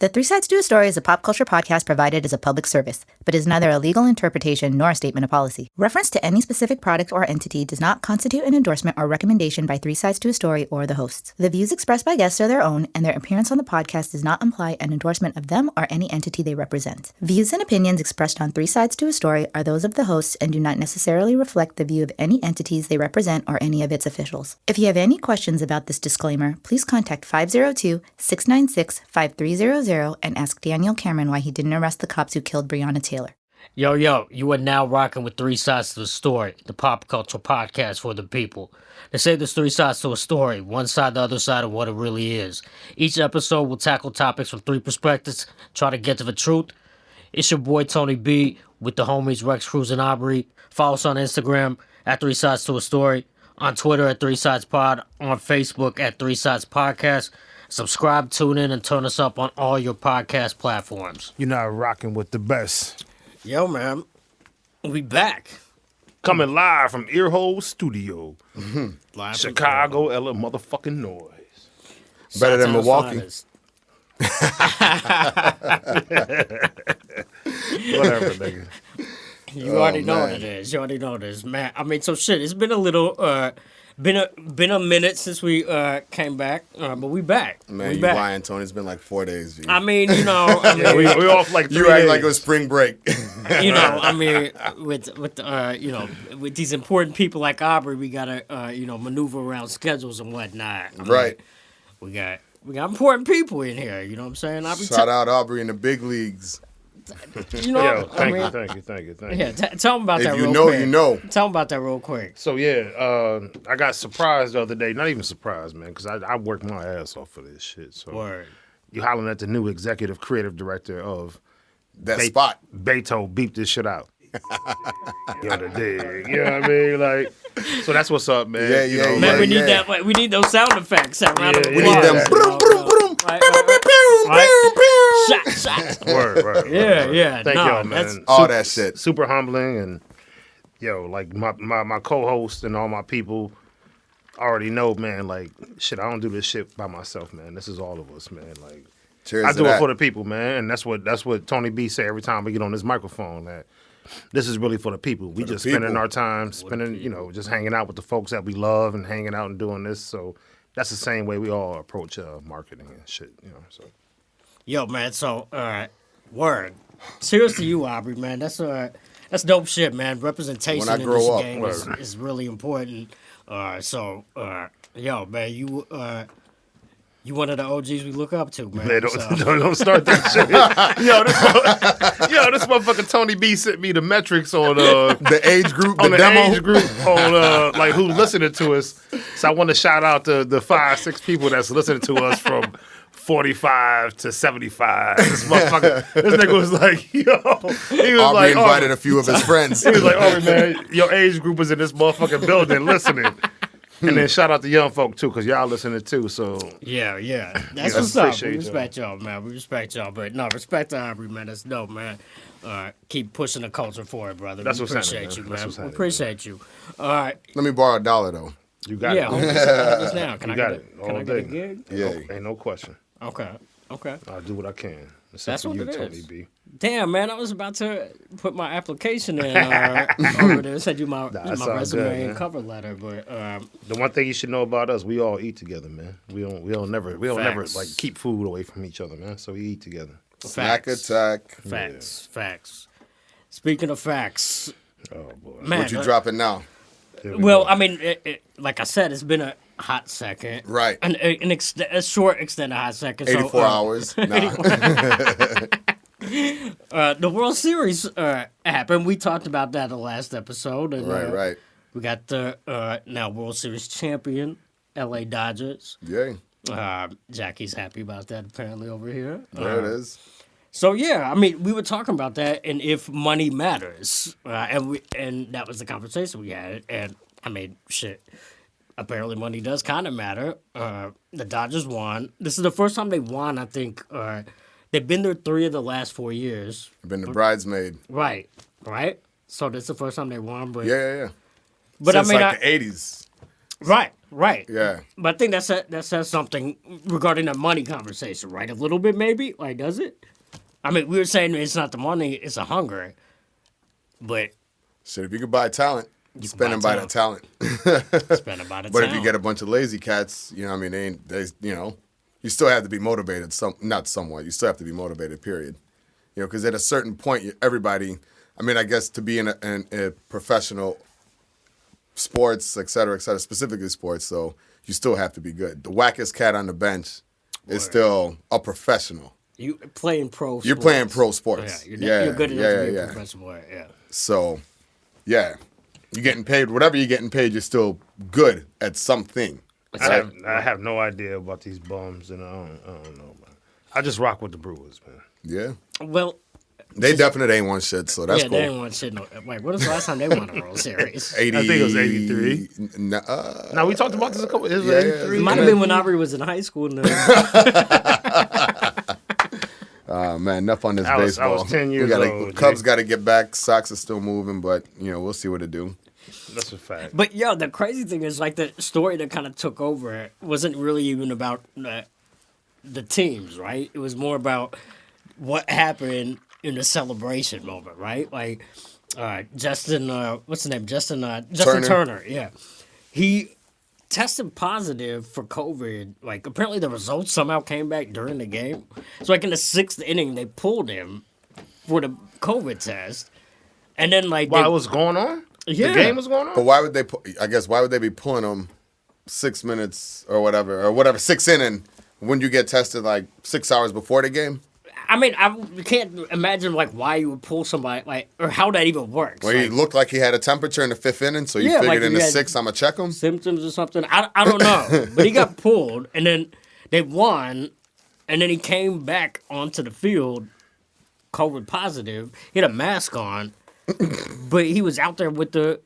The Three Sides to a Story is a pop culture podcast provided as a public service, but is neither a legal interpretation nor a statement of policy. Reference to any specific product or entity does not constitute an endorsement or recommendation by Three Sides to a Story or the hosts. The views expressed by guests are their own, and their appearance on the podcast does not imply an endorsement of them or any entity they represent. Views and opinions expressed on Three Sides to a Story are those of the hosts and do not necessarily reflect the view of any entities they represent or any of its officials. If you have any questions about this disclaimer, please contact 502-696-5300 and ask Daniel Cameron why he didn't arrest the cops who killed Breonna Taylor. Yo, you are now rocking with Three Sides to the Story, the pop culture podcast for the people. They say there's three sides to a story, one side, the other side of what it really is. Each episode will tackle topics from three perspectives, try to get to the truth. It's your boy Tony B with the homies Rex, Cruz, and Aubrey. Follow us on Instagram at Three Sides to a Story, on Twitter at Three Sides Pod, on Facebook at Three Sides Podcast. Subscribe, tune in, and turn us up on all your podcast platforms. You're not rocking with the best. Yo, man, we back. Coming live from Earhole Studio. Live Chicago, LA motherfucking noise. Better than Milwaukee. Whatever, nigga. You already know what it is. You already know what it is, man. I mean, so shit, it's been a little, been a minute since we came back, but we back. Man, we you back. lying, Tony. It's been like 4 days. G. I mean, you know, we off like 3 you days. act like it was spring break. you know, I mean, with you know, with these important people like Aubrey, we gotta you know, maneuver around schedules and whatnot. I mean, Right. We got important people in here. You know what I'm saying? Shout out Aubrey in the big leagues. You know, Yo, I mean, thank you. Yeah, tell them about If that. you real know, quick. you know. Tell them about that real quick. So, yeah, I got surprised the other day. Not even surprised, man, because I worked my ass off for this shit. So Word. You hollering at the new executive creative director of That spot. Beto, beep this shit out. You know what I mean? Like, so that's what's up, man. Yeah, You yeah, know, yeah. Man, we need yeah. that. Like, we need those sound effects. That round of Yeah, We yeah. need them. Yeah. Brum, brum, brum. Shot. Word. Yeah. Thank Nah, y'all, man. that's- All that shit. Super humbling, and yo, like my co-host and all my people already know, man. Like, shit, I don't do this shit by myself, man. This is all of us, man. Like, Cheers I to do it that. for the people, man, and that's what Tony B say every time we get on this microphone. That this is really for the people. We just spending people. our time you know, just hanging out with the folks that we love and hanging out and doing this. So that's the same way we all approach marketing and shit, you know. So. Yo, man. So, word. Cheers to you, Aubrey, man. That's dope shit, man. Representation When I in grow this up, game is really important. So, yo, man, you one of the OGs we look up to, man. Man, So- don't start that shit. This motherfucker Tony B sent me the metrics on The age group, the on the demo. age group on like who's listening to us. So I want to shout out the 5-6 people that's listening to us from 45 to 75. This nigga was like, yo, he was Aubrey like, invited a few of his friends. he was like, oh man, your age group is in this motherfucking building listening. And then shout out the young folk too, cause y'all listening too. So Yeah. That's Yeah, what's up. appreciate We y'all. respect y'all, man. We respect y'all. But no, respect to Aubrey, man. That's dope, man. Keep pushing the culture forward, brother. That's we what's happening, appreciate you, man. That's man. what's We happening, appreciate you. All right. Let me borrow $1 though. you got Yeah, it. hold this now. Can You I got get it. Can All I get a day. gig? Yeah. Ain't no question. Okay. I'll do what I can. Except That's for what you, it Tony is. B. Damn, man, I was about to put my application in over there. Send you my That's my all resume good, and man. cover letter, but The one thing you should know about us, we all eat together, man. We don't never Facts. like keep food away from each other, man. So we eat together. Snack facts. attack. Facts. Speaking of facts, Oh boy. man. What you dropping now? Here we Well, go. I mean, like I said, it's been a hot second. Right. A short extended hot second. 84 so, hours. Nah. The World Series happened. We talked about that in the last episode. And, Right. We got the now World Series champion, L.A. Dodgers. Yay. Jackie's happy about that apparently over here. There it is. So yeah, I mean, we were talking about that, and if money matters, and that was the conversation we had, and I mean, shit. Apparently, money does kind of matter. The Dodgers won. This is the first time they won. I think they've been there 3 of the last 4 years. Been the bridesmaid. Right. So this is the first time they won. But Yeah. But Since I mean, like the 80s. right. Right. Yeah. But I think that says something regarding the money conversation, right? A little bit, maybe. Like, does it? I mean, we were saying it's not the money; it's a hunger. But Shit, if you could buy talent, spend them by the talent. spend about it. But if you get a bunch of lazy cats, you know, what I mean, you still have to be motivated. Not somewhat. You still have to be motivated. Period. You know, because at a certain point, everybody. I mean, I guess to be in a professional sports, et cetera, specifically sports, so you still have to be good. The wackest cat on the bench is still a professional. You playing pro sports. You're playing pro sports. Yeah, you're good enough to be a professional player. Yeah. So, yeah, you're getting paid. Whatever you're getting paid, you're still good at something. I have no idea about these bums, and I don't know, man. I just rock with the Brewers, man. Yeah. Well, they definitely ain't won shit, so that's cool. They ain't won shit. No, wait, when was the last time they won a World Series? 80, I think it was 83. No, we talked about this a couple. It was 83. It might have been when Aubrey was in high school. Man, enough on this baseball. I was 10 years old. Cubs got to get back. Sox are still moving, but we'll see what they do. That's a fact. But the crazy thing is, like, the story that kind of took over wasn't really even about the teams, right? It was more about what happened in the celebration moment, right? Like, Justin, what's his name? Justin Turner. Yeah, he tested positive for COVID. Like, apparently the results somehow came back during the game. So, like, in the 6th inning, they pulled him for the COVID test, and then like while it was going on. Yeah. The game was going on? But why would they? Why would they be pulling them 6 minutes or whatever 6 inning when you get tested like 6 hours before the game? I mean, I can't imagine like why you would pull somebody like or how that even works. Well, he looked like he had a temperature in the 5th inning, so you figured like in the 6th, I'm gonna check him. Symptoms or something. I don't know, but he got pulled, and then they won, and then he came back onto the field, COVID positive. He had a mask on. But he was out there with the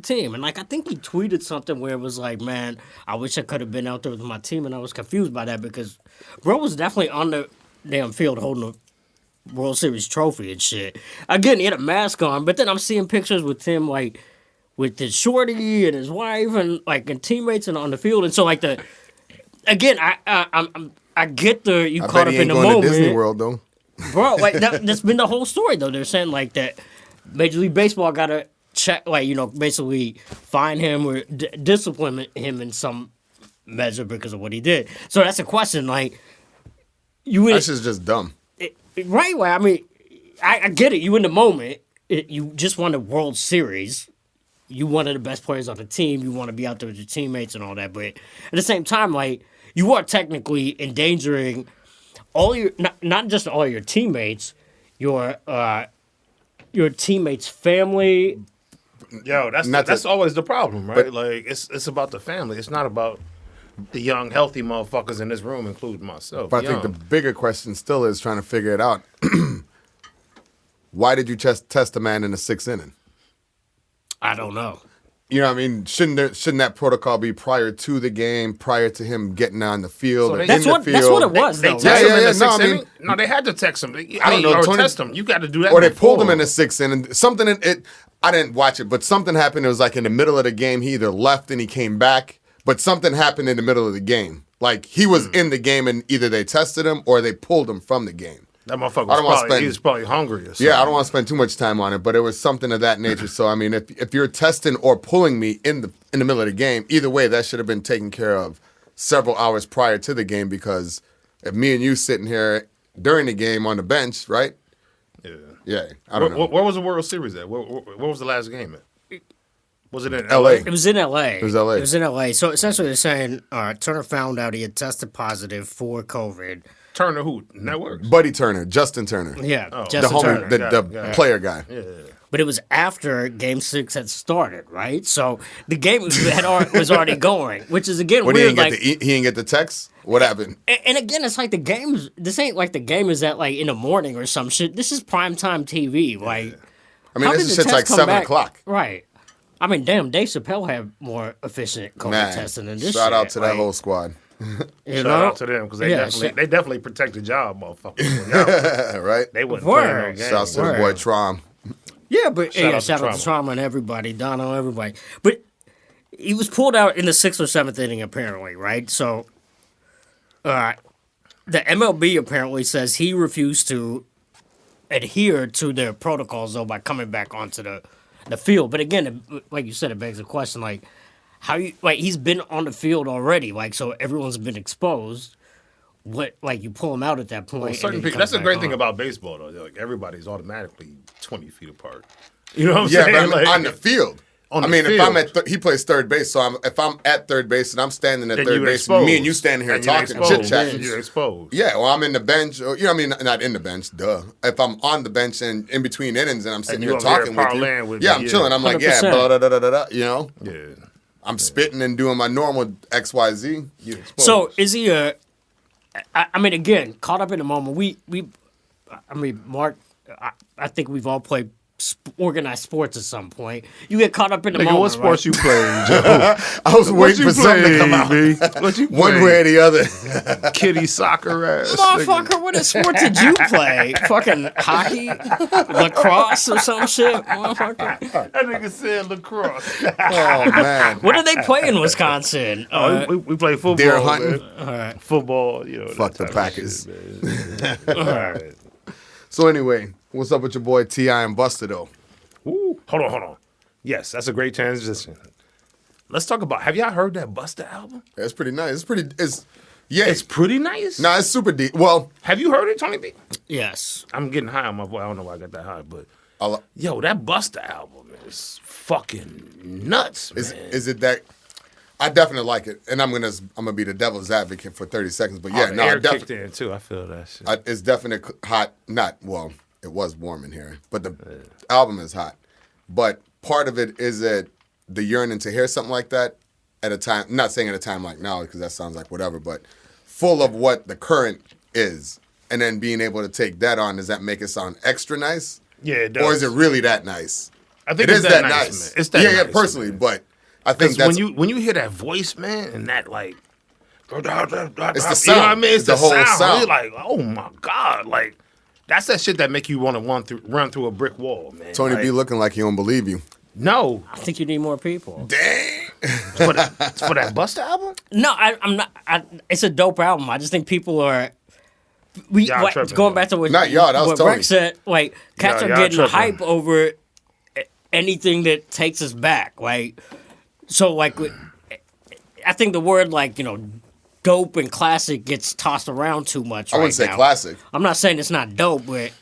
team, and like I think he tweeted something where it was like, "Man, I wish I could have been out there with my team," and I was confused by that because bro was definitely on the damn field holding a World Series trophy and shit. Again, he had a mask on, but then I'm seeing pictures with him like with his shorty and his wife and like and teammates and on the field, and so like I get the you caught up in the moment. To Disney World though, bro. Like that's been the whole story though. They're saying like that. Major League Baseball got to check, like, basically fine him or discipline him in some measure because of what he did. So that's a question, like, that's just dumb. Right? Well, I mean, I get it. You in the moment. You just won the World Series. You one of the best players on the team. You want to be out there with your teammates and all that. But at the same time, like, you are technically endangering all your, not just all your teammates, your teammates' family. Yo, that's always the problem, right? But, like it's about the family. It's not about the young, healthy motherfuckers in this room, including myself. But I think the bigger question still is trying to figure it out. Why did you test a man in the 6th inning? I don't know. You know what I mean? Shouldn't that protocol be prior to the game, prior to him getting on the field? So that's what it was, though. No, they had to text him. I don't know. Test him. You got to do that. Or they pulled him in the 6th inning. I didn't watch it, but something happened. It was like in the middle of the game. He either left and he came back, but something happened in the middle of the game. Like he was in the game and either they tested him or they pulled him from the game. That motherfucker he was probably hungry or something. Yeah, I don't want to spend too much time on it, but it was something of that nature. So, I mean, if you're testing or pulling me in the middle of the game, either way, that should have been taken care of several hours prior to the game because if me and you sitting here during the game on the bench, right? Yeah, I don't know. Where was the World Series at? Where was the last game at? Was it in L.A.? It was in L.A. It was L.A. It was in L.A. So, essentially, they're saying Turner found out he had tested positive for COVID. Turner who? Networks? Buddy Turner, Justin Turner. Yeah, Justin Turner. The player guy. Yeah. But it was after Game 6 had started, right? So the game was already going, which is, again, weird. He didn't get the text? What happened? And again, it's like this ain't like the game is at like in the morning or some shit. This is primetime TV. Like, I mean, this shit's like 7 o'clock. Right. I mean, damn, Dave Chappelle had more efficient COVID testing than this shout shit. out to that whole squad. Shout out to them because they definitely protect the job, motherfuckers. Right? They wouldn't play no game. Shouts to the boy Trom. Yeah, but shout out to Trauma and everybody, Dono, everybody. But he was pulled out in the 6th or 7th inning, apparently, right? So, the MLB apparently says he refused to adhere to their protocols, though, by coming back onto the field. But again, like you said, it begs the question, like, how you, like, he's been on the field already, like, so everyone's been exposed. What, like, you pull him out at that point. Well, and certain then he people, that's the comes great back thing on. about baseball, though. Like, everybody's automatically 20 feet apart. You know what I'm Yeah, saying? but I mean, Like, on the field. On the I mean, if field. I'm he plays third base, so if I'm at third base and I'm standing at then third you're base, exposed. me and you standing here And you're talking, exposed. chit chatting. You're exposed. Yeah, well, I'm in the bench, or, you know, I mean, not in the bench, duh. If I'm on the bench and in between innings and I'm sitting you here over here talking with you, parlaying with yeah, me, I'm yeah. chilling. I'm like, yeah, 100%. blah, da, da, da, da, da, you know? Yeah. I'm spitting and doing my normal XYZ. You're exposed. So, is he I mean, again, caught up in the moment. I mean, Mark, I think we've all played organized sports at some point. You get caught up in the Nigga, moment, what sports right? you playing, Joe? I was waiting for something to come out. B? What you One playing? way or the other. Kitty soccer ass. Motherfucker, what sport did you play? Fucking hockey? Lacrosse or some shit? Motherfucker. That nigga said lacrosse. Oh, man. What do they play in Wisconsin? we play football. Deer hunting. Man. Football, you know. Fuck that the type of Packers. shit, man. All right. So anyway, what's up with your boy T.I. and Busta, though? Ooh, hold on. Yes, that's a great transition. Let's talk about. Have y'all heard that Busta album? Yeah, it's pretty nice. Yeah. It's pretty nice. Nah, it's super deep. Well, Have you heard it, Tony B? Yes. I'm getting high on my voice. I don't know why I got that high, but I'll- yo, that Busta album is fucking nuts, man. is it that? I definitely like it, and I'm gonna be the devil's advocate for 30 seconds. But yeah, the no, I air kicked definitely. in too. I feel that shit. It's definitely hot. Not well. It was warm in here, but the album is hot. But part of it is that the yearning to hear something like that at a time. Not saying at a time like now because that sounds like whatever, but full of what the current is, and then being able to take that on. Does that make it sound extra nice? Yeah, it does. Or is it really that nice? I think it it's is that that nice, nice. man. It's that yeah, nice, personally, man. but I think Because that's when you hear that voice, man, and that like, it's the You know what I sound. mean? It's The the, whole sound. sound. You're like, oh my god, like that's that shit that make you want to run through a brick wall, man. Tony like, B looking like he don't believe you. No, I think you need more people. Dang. for that Busta album. No, I'm not. It's a dope album. I just think people are. Y'all tripping, Going though. back to what, Not y'all, that was what Tony. Rex said, like, cats Y'all are getting tripping. hype over anything that takes us back. Like, so, like, I think the word, like, dope and classic gets tossed around too much I wouldn't right say now. classic. I'm not saying it's not dope, but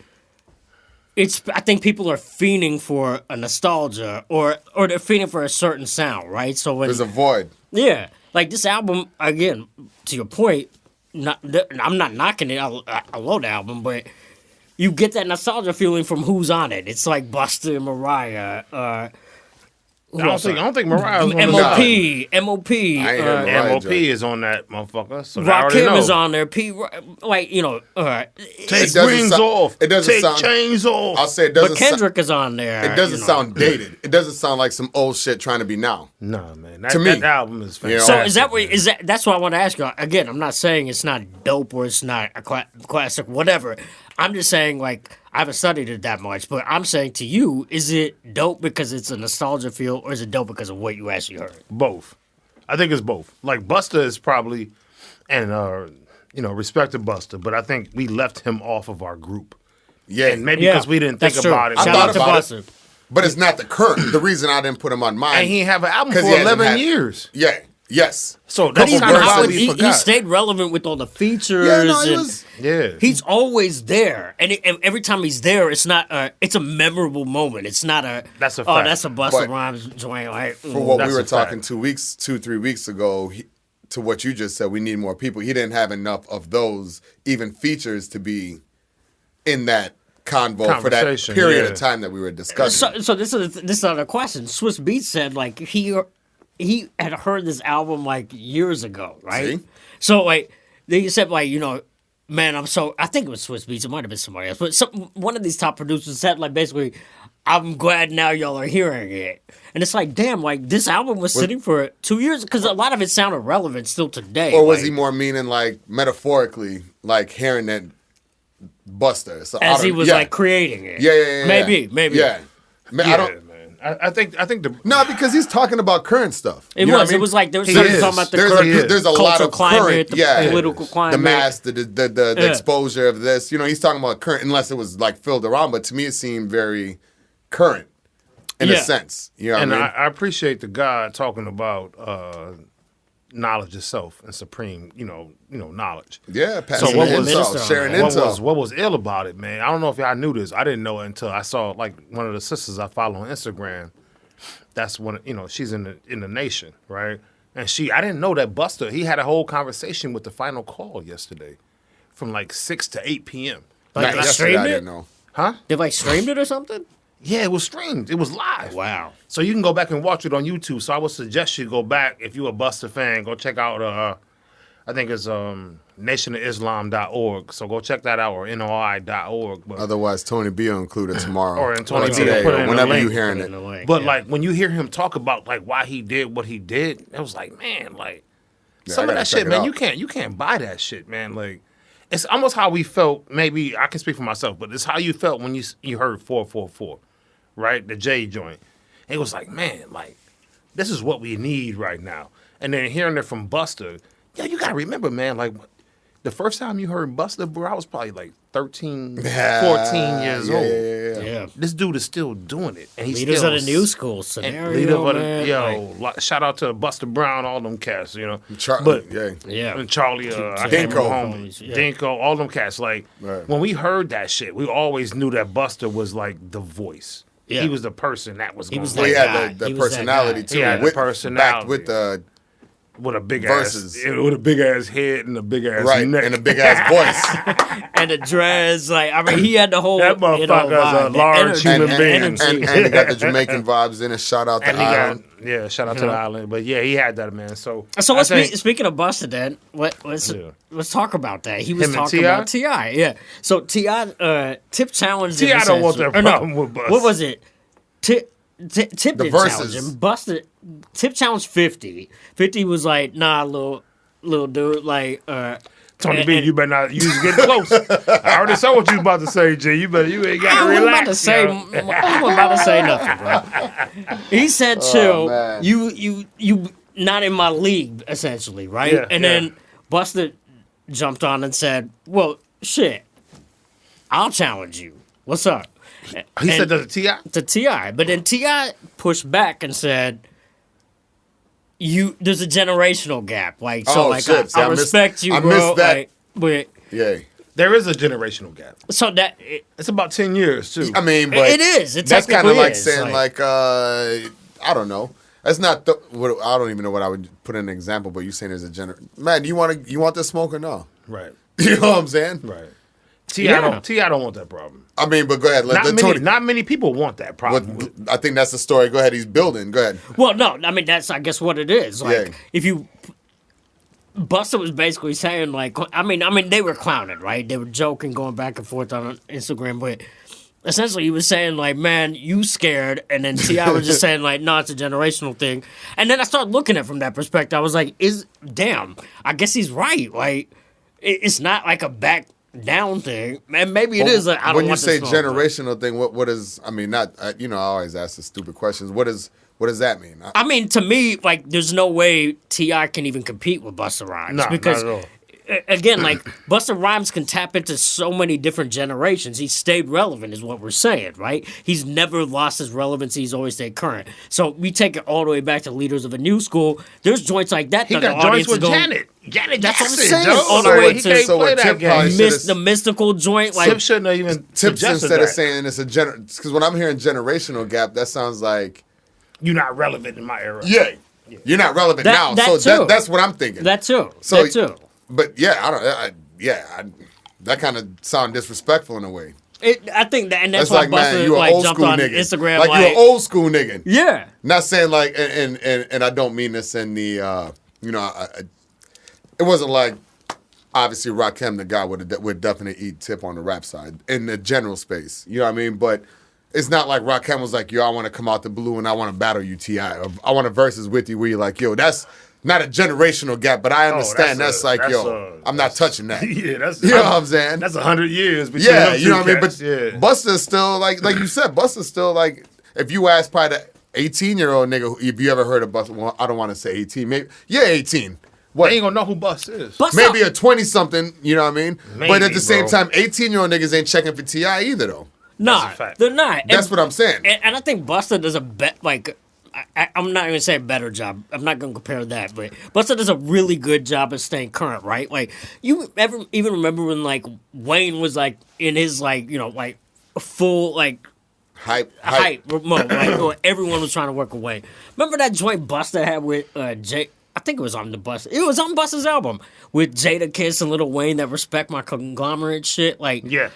I think people are fiending for a nostalgia or they're fiending for a certain sound, right? So when There's a void. yeah, like this album again, to your point, I'm not knocking it. I love the album, but you get that nostalgia feeling from who's on it. It's like Busta and Mariah. I don't think Mariah's on the MOP. I ain't heard Mariah. MOP is on that motherfucker. So I already Rakim know. is on there. Like Take doesn't rings sound- off. it doesn't Take sound- chains off. I'll say it but doesn't. Kendrick is on there. It doesn't sound dated. It doesn't sound like some old shit trying to be now. Nah, man. To me. That album is You know? fantastic. So is that man. what that's what I want to ask you again? I'm not saying it's not dope or it's not a classic, whatever. I'm just saying like I haven't studied it that much, but I'm saying to you, is it dope because it's a nostalgia feel, or is it dope because of what you actually heard? Both. I think it's both. Like Busta is probably, and respect to Busta, but I think we left him off of our group, Yeah, and maybe Yeah, because we didn't that's think true. about it. I Shout thought out to about Busta. but it's not the current. The reason I didn't put him on mine. And he ain't have an album 'Cause for he hasn't 11 had- years. Yeah. Yes. So But that's he's kind not of always, we he forgot. stayed relevant with all the features. Yeah. No, it and was. Yeah. he's always there, and every time he's there, it's not. It's a memorable moment. It's not a. That's a Oh, fact. that's a Busta But Rhymes joint. Like, For what That's we were a fact. talking 3 weeks ago, to what you just said, we need more people. He didn't have enough of those even features to be in that convo for that Conversation, period yeah. of time that we were discussing. So this is another question. Swiss Beats said like he had heard this album like years ago, right? See? So like they said like man, I think it was Swiss Beats. It might have been somebody else, but one of these top producers said like basically, I'm glad now y'all are hearing it, and it's like damn, like this album was sitting for 2 years because a lot of it sounded relevant still today. Or was like, he more meaning like metaphorically, like hearing that Busta? So as he was like creating it? Yeah. Maybe. Yeah. I Yeah, don't. man. I think the No, because he's talking about current stuff. It You know was. what I mean? It was like they were He talking is. about the There's a lot cultural of climate, current, the political climate, the mass, the Yeah. exposure of this. You know, he's talking about current, unless it was like filled around. But to me, it seemed very current in a sense. You know what and I mean? I appreciate the guy talking about knowledge itself and supreme, knowledge. Yeah, passing So what the was- intel, sharing What intel. was ill about it, man? I don't know if y'all knew this. I didn't know it until I saw like one of the sisters I follow on Instagram. That's when she's in the nation, right? And I didn't know that Busta. He had a whole conversation with the Final Call yesterday, from like 6 to 8 p.m. Like Not they yesterday, streamed I it? didn't know. Huh? They like streamed it or something? Yeah, it was streamed. It was live. Wow. So you can go back and watch it on YouTube. So I would suggest you go back if you're a Busta fan. Go check out. I think it's nationofislam.org. So go check that out, or NOI.org. But, Otherwise, Tony B will include it tomorrow. Or in Tony B will today, put it or in the whenever link. you're hearing Put it it. in the link, But yeah. like when you hear him talk about like why he did what he did, it was like, man, like Yeah, some I of gotta that check shit, it man, out. you can't buy that shit, man. Like it's almost how we felt. Maybe I can speak for myself, but it's how you felt when you heard 444, right? The J joint. It was like, man, like this is what we need right now. And then hearing it from Busta, you gotta remember, man, like the first time you heard Busta, bro, I was probably like 13, 14 years old. Yeah. This dude is still doing it, and he's Leaders still of the new school scenario, leader of the, man. like, shout out to Busta Brown, all them cats, But Yeah. and Charlie, I Dinko. can't remember homies, Yeah. Dinko, all them cats. Like Right. when we heard that shit, we always knew that Busta was like the voice. Yeah. He was the person that was. He was going Well, he that had guy. the He was that personality guy. too. He had the with, personality. Backed with the with a big Versus. ass, with a big ass head and a big ass right neck. and a big ass voice. And the dreads, like, I mean, he had the whole. That motherfucker's a vibe, the large energy. human and, being. and he got the Jamaican vibes in it. Shout out to And he Island. got shout out to the island, but yeah, he had that, man. So So I let's think- speaking of Busta, then let's talk about that. He was Him and talking T.I.? about T.I. Yeah. So T.I. Tip challenged him. T.I. don't want that essentially. Or no, problem with Bus. What was it? Tip The did challenge verses. him. Busta Tip challenged 50. 50 was like, nah, little dude, like. Tony and- B, and- you better not. You was getting close. I already saw what you was about to say, G. You ain't got I to wasn't relax. about to say. yo. I wasn't about to say nothing, bro. He said, "Chill, man. you not in my league, essentially, right?" Yeah, and then Busta jumped on and said, "Well, shit, I'll challenge you. What's up?" He said that to T.I.? to T.I., but then T.I. pushed back and said, there's a generational gap, like so, Oh, like shit. See, I I missed- respect you, I bro, missed that. like, but Yay. There is a generational gap. so that It's about 10 years, too. I mean, but it is. It that's kind of technically like is, saying like I don't know. That's not I don't even know what I would put in an example. But you saying there's a man. You want this smoke or no? right. You know what I'm saying? Right. T.I. Yeah. don't want that problem. I mean, but go ahead. Not many people want that problem. I think that's the story. Go ahead. He's building. Go ahead. Well, no, I mean that's I guess what it is. Like Yeah. if you Busta was basically saying like I mean they were clowning, right? They were joking, going back and forth on Instagram, but essentially he was saying like, man, you scared, and then T.I. was just saying like, no, it's a generational thing. And then I started looking at it from that perspective. I was like, I guess he's right. Like it's not like a back down thing, and maybe it is. I don't When you want say this smoke, but- generational thing, what is? I mean, not. I always ask the stupid questions. What does that mean? I mean, to me, like, there's no way T.I. can even compete with Busta Rhymes. No, because, not at all. Again, like, Busta Rhymes can tap into so many different generations. He stayed relevant, is what we're saying, right? He's never lost his relevancy. He's always stayed current. So we take it all the way back to Leaders of a New School. There's joints like that He that got the audience joints with is going... Janet. Janet That's what I'm Jackson, saying. Joe. All the So way he to- can't so play what that Tip game. probably said The mystical joint, like... Tip shouldn't have even Tips suggested instead of that. saying it's a because when I'm hearing generational gap, that sounds like You're not relevant in my era. yeah, you're not relevant That- now. that So too. that's what I'm thinking. That too. So- that too. But yeah, I don't. That kind of sound disrespectful in a way. I think that, and that's That's why like, man, Busta you an like old jumped school on nigga. Instagram, like you an old school nigga. yeah. Not saying like, and I don't mean this in the, it wasn't like, obviously Rakim, the guy would definitely eat Tip on the rap side in the general space. You know what I mean? But it's not like Rakim was like, yo, I want to come out the blue and I want to battle you, T.I. Or I want to versus with you where you're like, yo, that's not a generational gap, but I understand I'm not touching that. Yeah, that's You know what I'm saying? That's 100 years. Between Yeah, them you know two what I mean? But cats, yeah. Busta's still like you said, Busta's still like, if you ask probably 18-year-old nigga, if you ever heard of Busta, well, I don't want to say 18, maybe, 18. What? They ain't gonna know who Bust is. Maybe a 20-something, you know what I mean? Maybe, but at the same bro. time, 18-year-old niggas ain't checking for T.I. either, though. Nah, they're not. That's what I'm saying. And I think Busta does a I'm not even saying better job. I'm not gonna compare that, but Busta does a really good job of staying current, right? Like, you ever even remember when like Wayne was like in his like like full like Hype. mode, like or everyone was trying to work with Wayne. Remember that joint Busta had with Jay? I think it was on the Busta. It was on Busta's album with Jada Kiss and Lil Wayne that Respect My Conglomerate shit. Like, Yeah.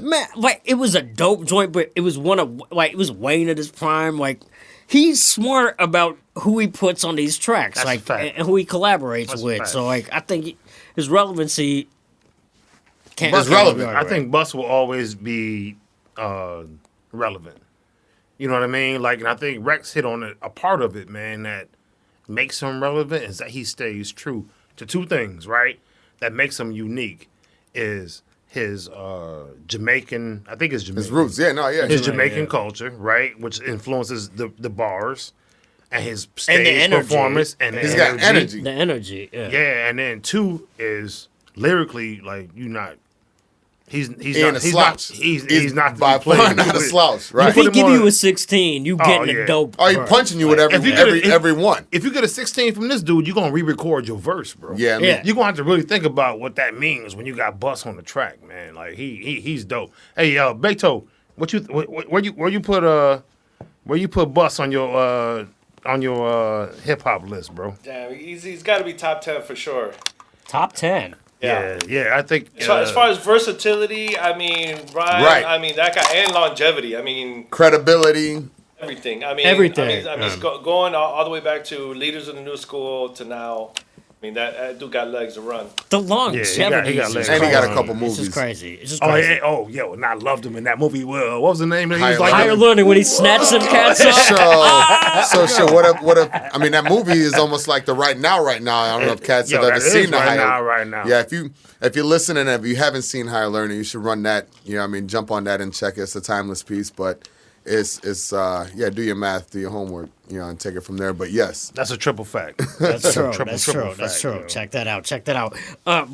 man, like it was a dope joint, but it was it was Wayne at his prime. Like, he's smart about who he puts on these tracks, That's like a fact. and who he collaborates That's a with. fact. So like, I think his relevancy can't. It's relevant. I think Bust will always be relevant. You know what I mean? Like, and I think Rex hit on a part of it, man, that makes him relevant is that he stays true to two things, right? That makes him unique is his Jamaican, I think it's Jamaican. His roots, His Jamaican culture, right? Which influences the bars and his stage And the energy. performance. And the He's got energy. The energy, yeah. Yeah, and then two is lyrically, like, he's ain't a he's slouch. not he's not by to be played far not a with. slouch, If right? he him give on you a- a 16, you getting yeah. a dope. Oh, he verse. punching you with If you get a- every one. If you get a 16 from this dude, you're gonna re-record your verse, bro. Yeah, I mean, Yeah. You're gonna have to really think about what that means when you got Bus on the track, man. Like he's dope. Hey, Beto, where you put Bus on your hip hop list, bro? Damn, he's got to be top 10 for sure. Top 10. Yeah. I think So as far as versatility, I mean, rhyme, Right. I mean, that guy, and longevity. I mean, credibility. everything. I mean, Everything. I mean, it's going all the way back to Leaders of the New School to now. I mean, that dude got legs to run. The longevity. he got is legs. just And he got a crazy. couple It's movies. just crazy. It's just oh crazy. yeah, and I loved him in that movie. What was the name? He Higher was like Higher learning when he snatched some cats up. So what if I mean that movie is almost like the right now. I don't know if cats have Yo, ever that is seen the right Higher. right now. Yeah, if you're listening and if you haven't seen Higher Learning, you should run that. You know, what I mean, jump on that and check it. It's a timeless piece, but it's do your math, do your homework, and take it from there. But yes, That's a triple fact. That's true. Triple That's true. fact, That's true. yo. Check that out. Check that out.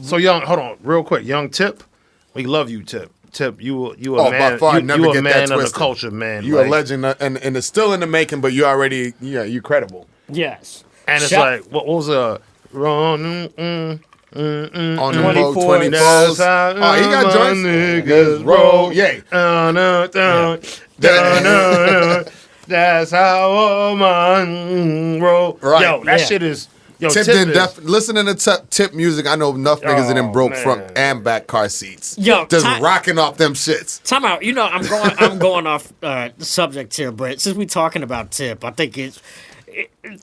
So hold on, real quick, young Tip, we love you, Tip. Tip, you a by man. far, you never a get man that of the twisted. culture, man. you like, a legend, and it's still in the making. But you already, you credible Yes. And it's Shout- like, what was a run? on the 24. Vogue 24s. That's how Oh, he got my joints. niggas roll, yay. That's how all mine roll. Right. Yo, that Yeah. shit is. Yo, Tip Tip didn't is, listening to Tip music. I know enough niggas that done broke man. front and back car seats. Yo, just Ty- rocking off them shits. Time out. I'm going off the subject here, but since we're talking about Tip, I think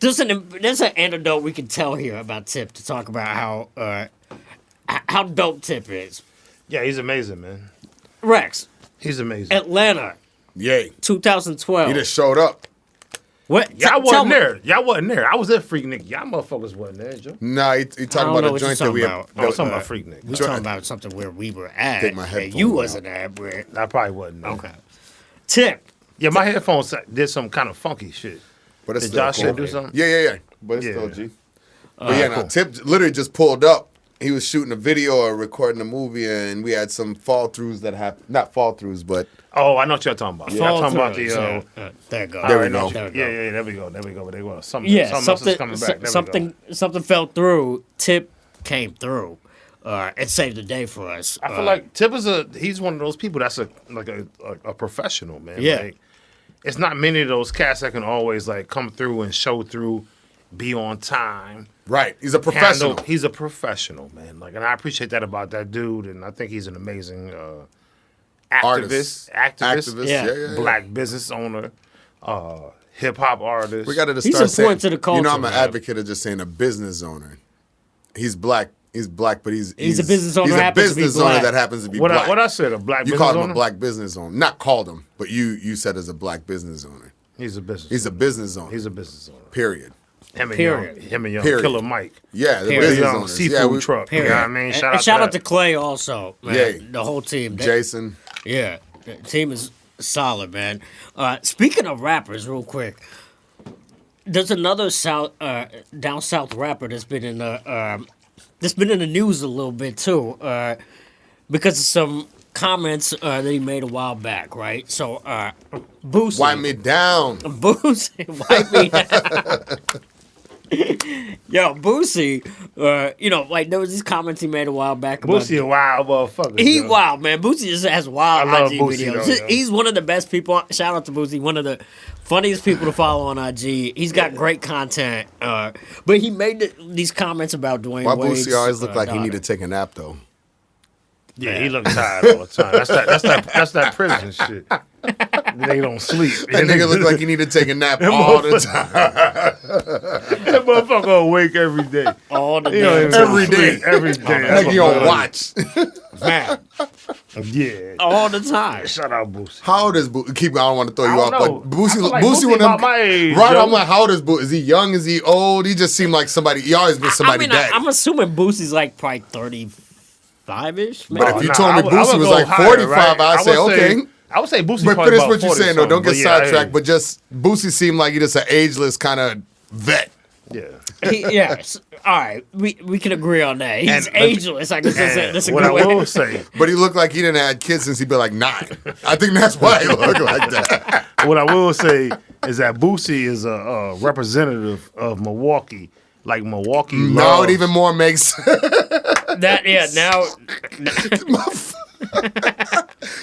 there's an anecdote we can tell here about Tip to talk about how dope Tip is. yeah, he's amazing, man. Rex, He's amazing. Atlanta, Yay. 2012. He just showed up. What? Y'all Tell wasn't me- there. Y'all wasn't there. I was at Freak Nick. Y'all motherfuckers wasn't there, Joe. Nah, he I talking don't know about a what you're joint that talking we had. about. I was talking about Freak Nick. We talking about something where we were at. Take my and headphones you out. wasn't at, but I probably wasn't. There. okay. Tip. Yeah, my headphones did some kind of funky shit. But it's Did still Josh cool. do something? Yeah. But it's Yeah. still G. But yeah, cool. Tip literally just pulled up. He was shooting a video or recording a movie, and we had some fall throughs that happened. Not fall throughs, but Oh, I know what you're talking about. Fall I'm talking about through. the. There you go. There we I know go. what you- There we go. Yeah, there we go. There we go. Something Yeah, else is something, coming back. There we go. something fell through. Tip came through, and saved the day for us. I feel like Tip is he's one of those people that's a professional, man. Yeah. Like, it's not many of those cats that can always like come through and show through, be on time. right. He's a professional. He's a professional, man. Like, and I appreciate that about that dude, and I think he's an amazing Artist. activist, Yeah. black business owner, hip hop artist. We got to He's start saying. important to the culture, You know, I'm an man. advocate of just saying a business owner. He's black. He's black, but he's a business owner He's a happens to be business owner black. that happens to be what black. I said, a black You business called him owner? a black business owner. Not called him, but you said as a black business owner. He's a business. He's a business owner. He's a business owner. Period. Him and Period. young Period. Killer Mike. Yeah, the Period. business Young owners. seafood Yeah, truck. Period. You know what I mean? And Shout shout out out to Clay also, man. Yay. The whole team. Jason. Yeah, the team is solid, man. Speaking of rappers, real quick, there's another down south rapper that's been in the news a little bit too, because of some comments that he made a while back, right? So Boosie, Wipe me down. Boosie, wipe me down. Yo, Boosie, like there was these comments he made a while back about Boosie a wild motherfucker. He yo. wild, man. Boosie just has wild I love IG Boosie, videos. though, yo. He's one of the best people. Shout out to Boosie, one of the funniest people to follow on IG. He's got great content. But he made these comments about Dwayne Why Wade's Boosie always look like he daughter. need to take a nap though? Yeah, he looks tired all the time. That's that prison shit. They don't sleep. That nigga look like he need to take a nap all the time. That motherfucker awake every day. All the He don't damn even time. sleep every day. Like he on watch. Man, Yeah. all the time. Shout out Boosie. How old is Boosie? I don't want to throw you I off, don't know. but Boosie, I feel like Boosie, Boosie when them, about my age, right? yo. I'm like, how old is Boosie? Is he young? Is he old? He just seemed like somebody. He always been somebody's daddy. I'm assuming Boosie's like probably 35-ish. But if you nah, told me I would Boosie was go like higher, 45, right? I'd say okay. I would say Boosie But probably finish about what you're 40 saying though. Don't get something, but yeah, sidetracked. But just Boosie seemed like he just an ageless kind of vet. yeah. Yes. All right. We can agree on that. He's And- ageless. I guess that's a What good I way. will say, But he looked like he didn't have kids since he been like 9. I think that's why he looked like that. what I will say is that Boosie is a representative of Milwaukee. Like Milwaukee. Now loves- it even more makes. Now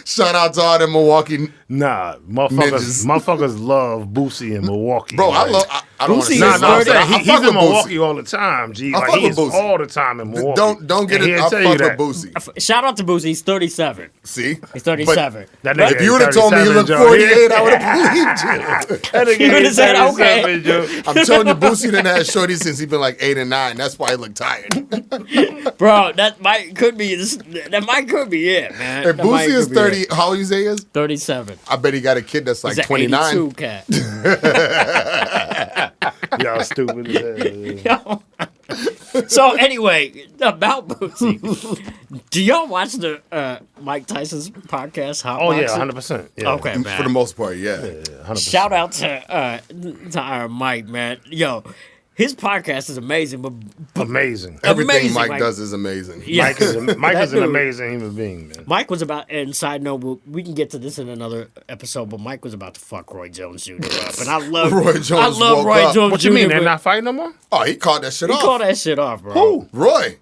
Shout out to all them Milwaukee. Nah, Midgets. motherfuckers love Boosie in Milwaukee. Bro, I like- love. I don't want to Boosie say is Nah, no, I'm saying I he's fuck in with Milwaukee Boosie. all the time, G. I Like fuck he with is Boosie. all the time in Milwaukee. Don't get And it. he'll I tell fuck you that. with Boosie. shout out to Boosie. He's 37. See, He's 37. That But- nigga if you would have told me he 37, looked Joe. 48, I would have believed you. That nigga You would've is said, 37, okay. Joe. I'm telling you, Boosie didn't have shorty since he been like 8 and 9. That's why he looked tired. Bro, that might could be it, man. If That might Boosie is could be 30, it. how old you say he is? 37. I bet he got a kid that's like He's an 29. 82 cat. Y'all stupid as hell. So anyway, about Boosie, do y'all watch the Mike Tyson's podcast? Hot Oh, yeah, Boxing? 100%. Yeah. Okay, man. For the most part, yeah. 100%. Shout out to our Mike, man. Yo, his podcast is amazing, but Amazing. Everything amazing, Mike like- does is amazing. Yeah. Mike is That an dude- amazing human being, man. Mike was about, and side note, we can get to this in another episode, but Mike was about to fuck Roy Jones Jr. up, and I love Roy Jones I love woke Roy up. Jones What Jr. you mean? They're but not fighting no more? Oh, he called that shit he off. called that shit off, bro. Who? Roy.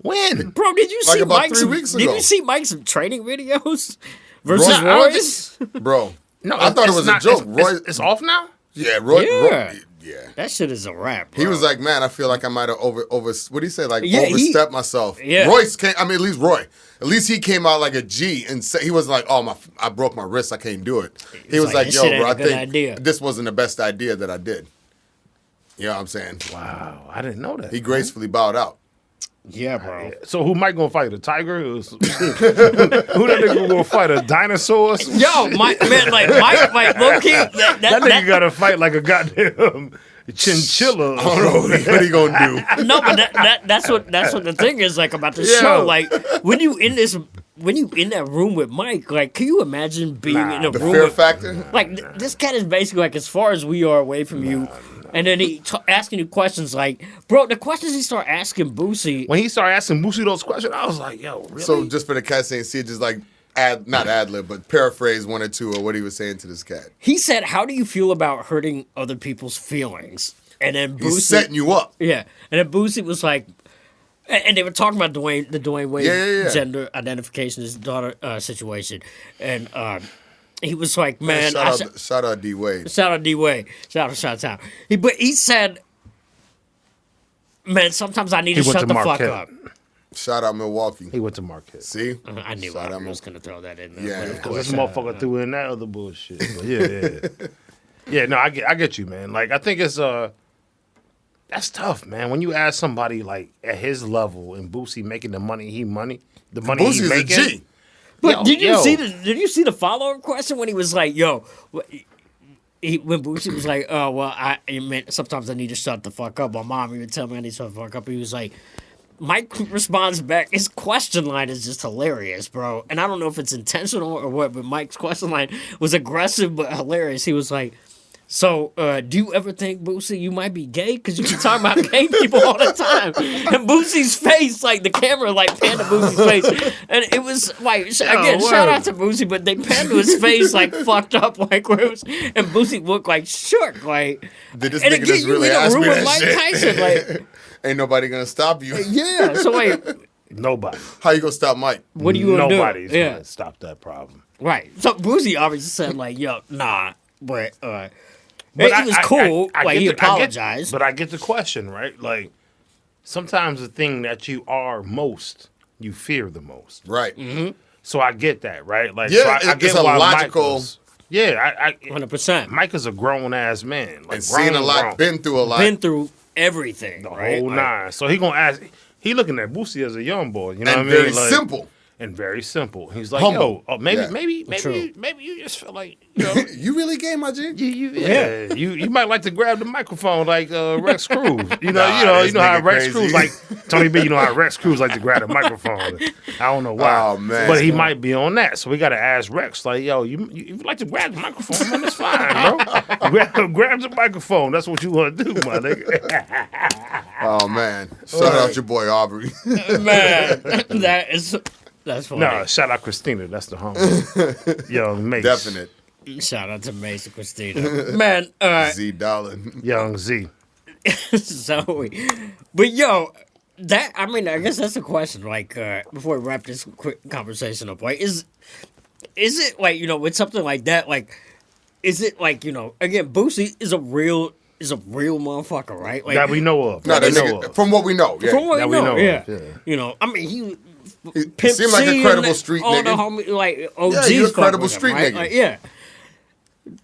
When? Bro, did you Like see about Mike's? 3 weeks Did ago. you see Mike's training videos versus Roy- I don't Roy's? Bro. No, I thought it it's was not- a joke. it's- Roy, it's off now? yeah, Roy. Yeah. Yeah. That shit is a rap. Bro. He was like, man, I feel like I might have over what do you say? Like Yeah, overstepped myself. Yeah. Royce came. I mean, at least Roy. At least he came out like a G and said he wasn't like, oh I broke my wrist, I can't do it. He was like, like, "This yo, shit ain't bro, a I good think idea." this wasn't the best idea that I did. You know what I'm saying? Wow, I didn't know that. He gracefully bowed out. yeah, bro. So who Mike gonna fight? A tiger? Who that nigga gonna fight? A dinosaur? Yo, Mike, man, like low key, That nigga gotta fight like a goddamn chinchilla. I don't know what he gonna do. no, but that's what the thing is like about the Yeah. show. Like when you in that room with Mike, like can you imagine being in a The room fear with factor. like this cat is basically like as far as we are away from you, and then he asking you questions like, bro, the questions he start asking Boosie. When he started asking Boosie those questions, I was like, yo, really? So just for the cats ain't see it, just like not ad lib, but paraphrase 1 or 2 of what he was saying to this cat. He said, "How do you feel about hurting other people's feelings?" And then Boosie, He's setting you up. yeah, and then Boosie was like, and they were talking about the Dwayne Wade Yeah. gender identification, his daughter situation, and he was like, "Man, Shout out D Wade. shout out D Wade, shout out." But he said, "Man, sometimes I need to He went shut to the fuck Marquette. up." Shout out Milwaukee. He went to Marquette. See? I knew Shout I out was gonna throw that in there. Yeah. but of Cause course, this motherfucker threw in that other bullshit. But yeah. Yeah, no, I get you, man. Like I think it's that's tough, man. When you ask somebody like at his level and Boosie making the money he Boosie's a making. G. But Yo, did you yo. see the follow up question when he was like, "Yo," when Boosie was like, "Oh well, sometimes I need to shut the fuck up." My mom even tell me I need to shut the fuck up. He was like, Mike responds back. His question line is just hilarious, bro. And I don't know if it's intentional or what, but Mike's question line was aggressive but hilarious. He was like, So, do you ever think, Boosie, you might be gay? Because you keep talking about gay people all the time. And Boosie's face, like, the camera, like, panned to Boosie's face. And it was, like, again, shout out to Boosie, but they panned to his face, like, fucked up, like, where it was, and Boosie looked, like, shook, like. Did this and nigga again, just really ask me that Mike shit? Tyson, like. Ain't nobody gonna stop you. Yeah, so, wait, Nobody. How you gonna stop Mike? what are you going to do? Nobody's gonna stop that problem. Right. So, Boosie obviously said, like, yo, nah, but, But it was cool. I like, get he the- I get- apologized. But I get the question, right? Like, sometimes the thing that you are most, you fear the most. Right. Mm-hmm. So I get that, right? Like, Yeah, so I it's get a why logical- Mike was, yeah, 100%. Mike is a grown ass man, like And seen a lot, grown. been through a lot. Been through everything, the right? whole Like, nine. So he gonna ask. He looking at Boosie as a young boy, you know and what I mean? very Like, simple. and very simple. He's like, Humble. yo, maybe, Yeah. True. maybe you just feel like, you know, You really gay, my G? you might like to grab the microphone like Rex Cruz. You know, Nah, you this know how nigga Rex crazy. Cruz like Tony B. You know how Rex Cruz like to grab the microphone. I don't know why. Oh, man. But he might be on that, so we got to ask Rex like, yo, you like to grab the microphone? Man, that's fine, bro. grab the microphone. That's what you want to do, my nigga. Oh man! Shout out your boy Aubrey. Man, that's funny. No, shout out Christina. That's the homie. Young Mace. Definite. Shout out to Mace and Christina. Man, all right. Z Dollar. Young Z. So, but yo, that, I mean, I guess that's a question. Like, before we wrap this quick conversation up, like, is it like, you know, with something like that, like, is it like, you know, again, Boosie is a real motherfucker, right? Like, That we know of. No, That we that know nigga, of. from what we know. Yeah. from what that we we know, know yeah. of, yeah. You know, I mean, he He Pimp seemed like C a credible and street all nigga. the homie, like OGs. you a fuck credible with him, street right? nigga. Like, yeah.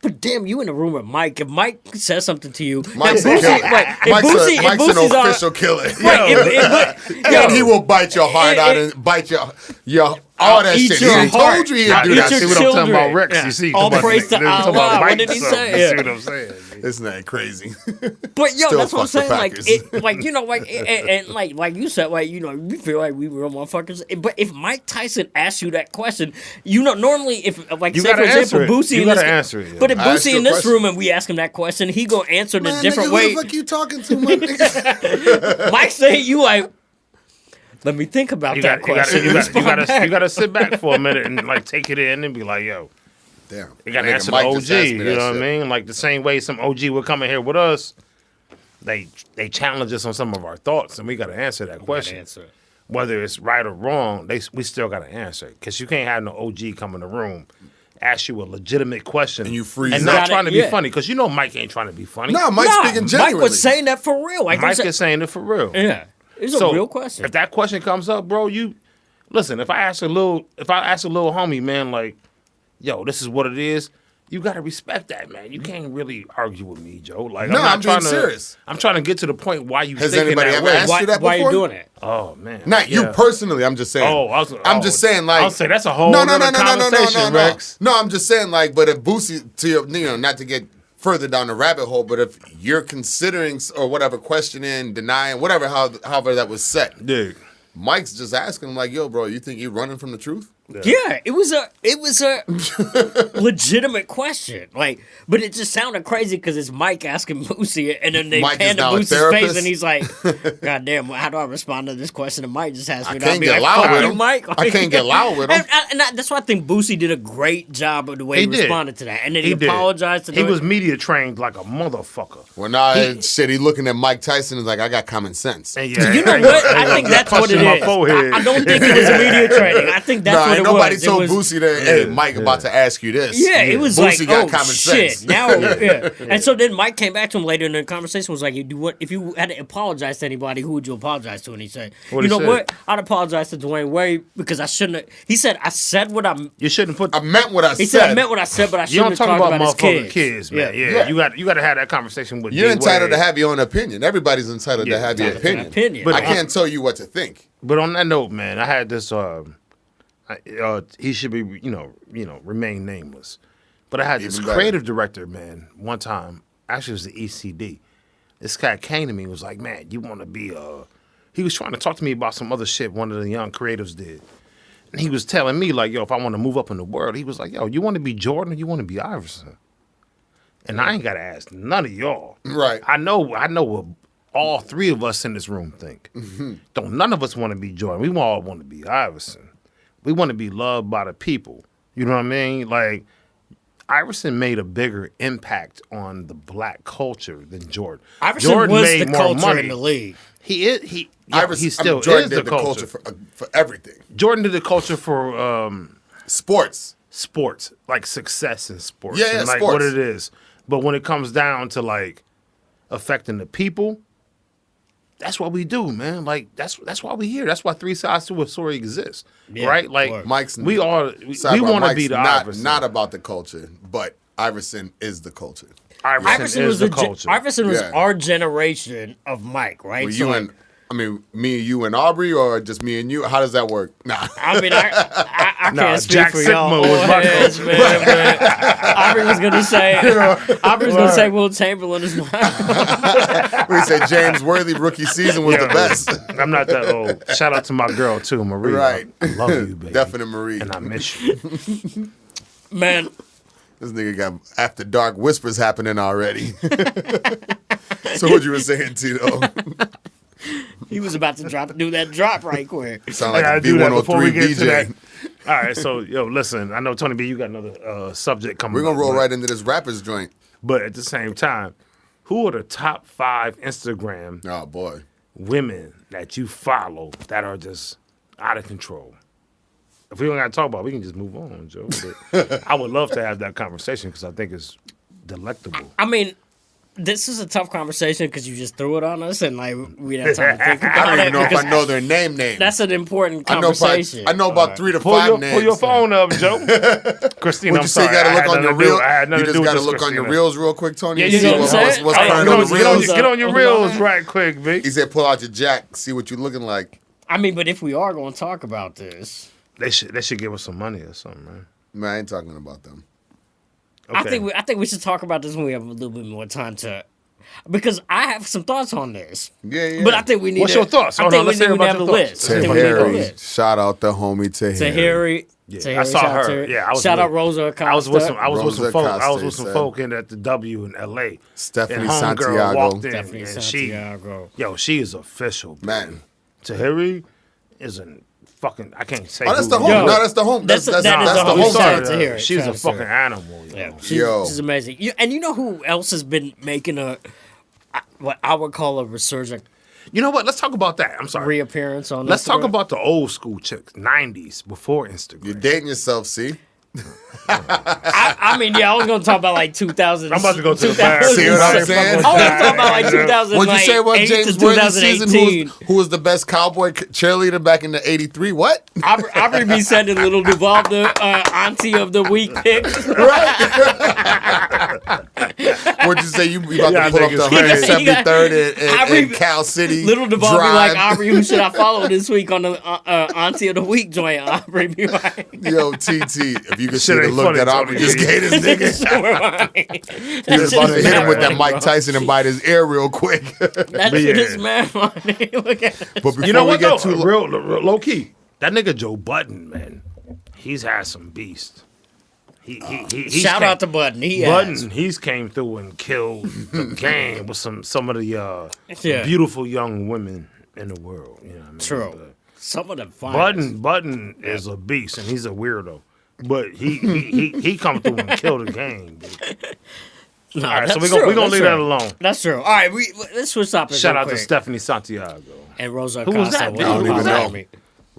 But damn, you in the room with Mike. If Mike says something to you, Mike's now a Boosie, killer. like, if Mike's, Boosie, a, Mike's if an Boosie's on- official killer. Right, And he will bite your heart out and bite your all that eat shit. your He heart. told you he'd I'll do eat that your See shit. what I'm talking children. about, Rex? Yeah. You see, All talking about- praise to talking about Allah. What Mike did he or something. say? You Yeah. see what I'm saying? This nigga crazy. But yo, Still that's what I'm fuck the saying. Like, Packers. it, like you know, like and like you said, like you know, we feel like we real motherfuckers. But if Mike Tyson asks you that question, you know, normally if like You say for gotta example, answer it. Boosie You in this, gotta answer it, yeah. but if I asked Boosie you in a this question. room and we ask him that question, he gonna answer it in a different nigga, way. Who the fuck you talking to, my nigga? Mike saying you like, let me think about that question. and respond back. You gotta sit back for a minute and like take it in and be like, yo, Damn. you gotta Nigga, answer Mike the just OG. asked me You that know what I shit. mean? Like the same way some OG would come in here with us. They challenge us on some of our thoughts, and we gotta answer that question. Answer it. Whether it's right or wrong, we still gotta answer it because you can't have no OG come in the room, ask you a legitimate question, And you freeze and up. not trying to be Yeah. funny because you know Mike ain't trying to be funny. Nah, Mike's Nah, speaking Mike genuinely. was saying that for real. Like Mike is saying it for real. yeah, it's So a real question. if that question comes up, bro, you listen. If I ask a little homie, man, like, yo, this is what it is. You gotta respect that, man. You can't really argue with me, Joe. Like, No, I'm not I'm being trying to. serious. I'm trying to get to the point why you Has thinking anybody that ever way. asked you that why you before? doing it? Oh man, Not you Yeah. personally. I'm just saying. I'm just saying, like, I'll say that's a whole no, other conversation, Rex. No, I'm just saying, like, but if Boosie, not to get further down the rabbit hole, but if you're considering or whatever, questioning, denying, whatever, however that was set, Dude, Mike's just asking him, like, yo, bro, you think you're running from the truth? Yeah, it was a legitimate question. Like, but it just sounded crazy because it's Mike asking Boosie, and then they Mike pan is to now a Boosie's therapist? face, and he's like, "God damn, how do I respond to this question?" And Mike just asked me, I and I'll can't be get like, loud "Fuck with you, him. Mike." I can't get loud with him. And that's why I think Boosie did a great job of the way he did. responded to that, and then he did. apologized to He the was media trained like a motherfucker. Well, now shit, he looking at Mike Tyson is like, I got common sense. And yeah, You know ain't what? gonna- I ain't think gonna that's what punch it in my is. forehead. I don't think it was media training. I think that's Nah, what ain't it nobody was. told It was, Boosie that, hey, Mike about to ask you this. Yeah, it was Boosie like, got oh common shit. sense. Now, yeah. And so then Mike came back to him later, and the conversation was like, if you had to apologize to anybody, who would you apologize to? And he said, What'd you he know say? what? I'd apologize to Dwayne Wade because I shouldn't have. He said, I said what I'm. You shouldn't put. I meant what I He said. said, I meant what I said, but I You don't shouldn't have talk talked about about his motherfucking kids. kids, man. Yeah, Yeah. you got to have that conversation with. You're entitled to D-Wade. have your own opinion. Everybody's entitled Yeah, to have your entitled to opinion. an opinion. But I can't tell you what to think. But on that note, man, I had this. He should be, remain nameless. But I had this Even better. creative director, man. One time, actually, it was the ECD. This guy came to me and was like, "Man, you want to be He was trying to talk to me about some other shit one of the young creatives did. And he was telling me, like, yo, if I want to move up in the world, he was like, yo, you want to be Jordan or you want to be Iverson? And I ain't got to ask none of y'all. Right. I know what all three of us in this room think. Don't none of us want to be Jordan. We all want to be Iverson. We want to be loved by the people. You know what I mean? Like, Iverson made a bigger impact on the black culture than Jordan. Iverson Jordan was made the more culture money. in the league. He still Jordan is did the the culture. for everything. Jordan did the culture for Sports. like success in sports. Yeah, and like sports. what it is. But when it comes down to like affecting the people, that's what we do, man. Like that's why we here. That's why Three Sides to a Story exists, right? Like Mike's we want to Mike's be the not, Iverson. not about the culture, but Iverson is the culture. Iverson is the culture. Iverson was Yeah. our generation of Mike, right? Were So, you like, and me and you and Aubrey, or just me and you? How does that work? Nah. I mean, I Nah, can't speak Jack for Sigma y'all was my old heads, man. But Aubrey was gonna say, Will Chamberlain is not. We say James Worthy rookie season was the Yo, best. I'm not that old. Shout out to my girl too, Marie. Right. I love you, baby. Definite Marie. And I miss you. Man, This nigga got after dark whispers happening already. So what you were saying, Tito? he was about to do that drop right quick. Sound I like gotta a do that before we get V103 to that. VJ. All right, so listen. I know Tony B, you got another subject coming. We're gonna up, roll but- right into this rappers joint. But at the same time, who are the top 5 Instagram Oh boy. women that you follow that are just out of control? If we don't got to talk about it, we can just move on, Joe. But I would love to have that conversation because I think it's delectable. I mean, this is a tough conversation because you just threw it on us, and like we didn't have time to think I about don't it. even know if because I know their name. That's an important I know conversation. I know about 3 to 5 Pull names. your phone up, Joe. Christina, Would I'm you say sorry. you gotta I look had on your nothing to do- reels? I had You nothing to just do with gotta this, look on your Christina. reels real quick, Tony. Yeah, and you see know what I'm saying? what's Hey, current get on on- the get on- reels. Get on your reels right quick, Vic. He said, "Pull out your jack, see what you looking like." I mean, but if we are going to talk about this, They should give us some money or something, man. Man, I ain't talking about them. Okay. I think we should talk about this when we have a little bit more time to, because I have some thoughts on this. Yeah. But I think we need. What's your thoughts? I Hold think on, we let's hear need to about have your the thoughts. list. I think we need the Tahiri, list. shout out the homie Tahiri. I saw shout out her. to Yeah, I was shout with- out Rosa Acosta. I was with some Rosa folk. I was Acosta with some said. folk in at the W in L.A. Stephanie and homegirl Santiago. walked in, Stephanie and Santiago. she is official. Man. Tahiri is a fucking. I can't say. Oh, that's who the he homie. Yo, is. No, that's the homie. That's that is the the homie. homie. Shout out to Tahiri. She's Shout a out to fucking her. animal. Yeah, Yo. she's amazing. And you know who else has been making what I would call a resurgent You know what? Let's talk about that. I'm sorry. reappearance on Let's talk Instagram? about the old school chicks, 90s, before Instagram. You're dating yourself, see? I mean, yeah, I was going to talk about like 2000. I'm about to go to the 2000 bar. See what I'm saying? I was going to talk about like 2000. What'd you say about James Worthy season? 2018. Who was the best cowboy cheerleader back in the '83? What? Aubrey be sending Little Duval the auntie of the week pics. What'd you say? You about Yeah, to pull up the niggas crazy. 173rd in Cal City? Little Duval be Drive. like, Aubrey, who should I follow this week on the auntie of the week joint? Aubrey be like, Yo, TT, if you could see Shit the ain't look funny, that Aubrey Tony. just gave this nigga. He was about to hit him with that Mike Tyson and bite his ear real quick. that But shit yeah. is mad funny. Look at it. But before You know we what, get though? too Real low key. That nigga Joe Budden, man. He's had some beast. He Shout out to Budden. He Budden. has. He's came through and killed the game with some of the Yeah. beautiful young women in the world. You know what I mean? True. But Some of the finest. Budden is a beast and he's a weirdo. But he come through and kill the game. Dude. No, All right, so that's we're true. gonna That's leave true. that alone. That's true. All right, let's switch topics. Shout real out to quick. Stephanie Santiago. And Rosa Who was Acosta. that? What I don't you even follow know. me?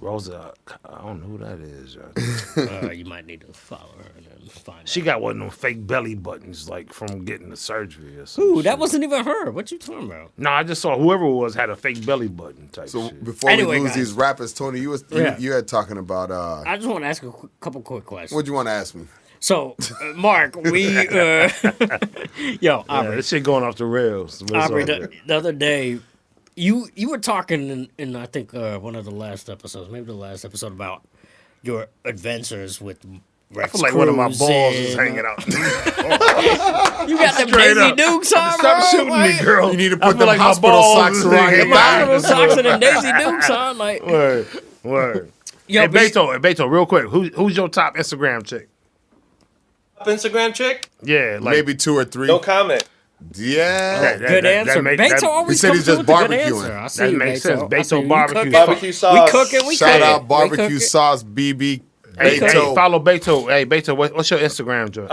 Rosa, I don't know who that is. Y'all. You might need to follow her and then find She out. got one of them fake belly buttons, like from getting the surgery or something. Ooh, that wasn't even her. What you talking about? No, I just saw whoever it was had a fake belly button type So shit. before Anyway, we lose guys. these rappers, Tony, you had talking about I just want to ask a couple quick questions. what'd you want to ask me? So, Mark, we yo, Yeah, Aubrey, this shit going off the rails. But it's Aubrey, all good. the other day, you were talking in I think one of the last episodes, maybe the last episode, about your adventures with Rex I feel like one of my Cruz balls is and- hanging out. You got them Straight Daisy up. Dukes on, Stop bro. shooting me, girl. You need to I put feel them like my hospital balls socks is around hanging your Them out. back. hospital socks and them Daisy Dukes on, like. Word. Yo, Hey, but- Beto, real quick. Who's your top Instagram chick? I Instagram chick? Yeah, like Maybe 2 or 3. No comment. Yeah. Good answer. Beto He always said comes he's through just with a good barbecuing. answer. I see that you, makes Beto. sense. I see Beto you barbecue. cooking. Barbecue sauce. We cooking. We Shout cooking. out We barbecue cooking. sauce, BB. Hey, Beto. follow Beto. Hey, Beto, what's your Instagram, Joe?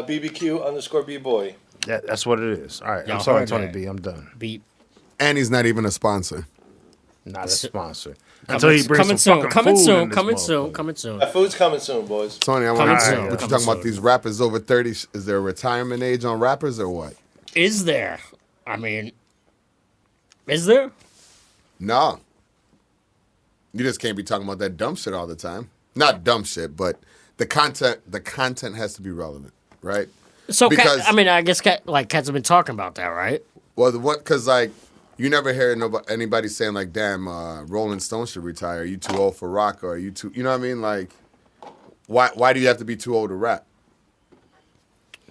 BBQ_B-boy. That's what it is. All right, Y'all I'm sorry, heard Tony that. B. I'm done. Beep. And he's not even a sponsor. Not a sponsor. Until he brings Coming some soon. fucking Coming food soon. in this Coming soon. motherfucker. Coming soon. That food's coming soon, boys. Tony, I want Coming to soon. know what you Coming talking about soon. these rappers over 30. Is there a retirement age on rappers or what? Is there? I mean, is there? No. You just can't be talking about that dumb shit all the time. Not dumb shit, but the content has to be relevant, right? So, Because- I guess cats have been talking about that, right? Well, because you never hear anybody saying like, "Damn, Rolling Stone should retire. Are you too old for rock? Or are you too?" You know what I mean? Like, why do you have to be too old to rap?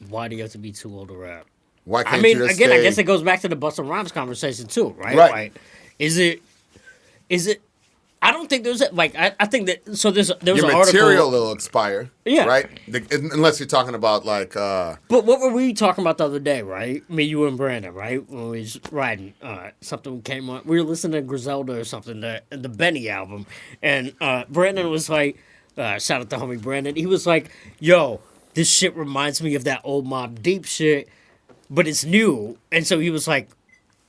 Why do you have to be too old to rap? Why can't I mean, you just again, I stay- guess it goes back to the Busta Rhymes conversation too, right? Right. Like, is it? I don't think there's I think that there was your an material article. will expire. Yeah. Right. Unless you're talking about like. But what were we talking about the other day, right? Me, you, and Brandon, right? When we was riding, something came on. We were listening to Griselda or something, the Benny album, and Brandon was like, shout out to homie Brandon. He was like, "Yo, this shit reminds me of that old Mobb Deep shit, but it's new." And so he was like,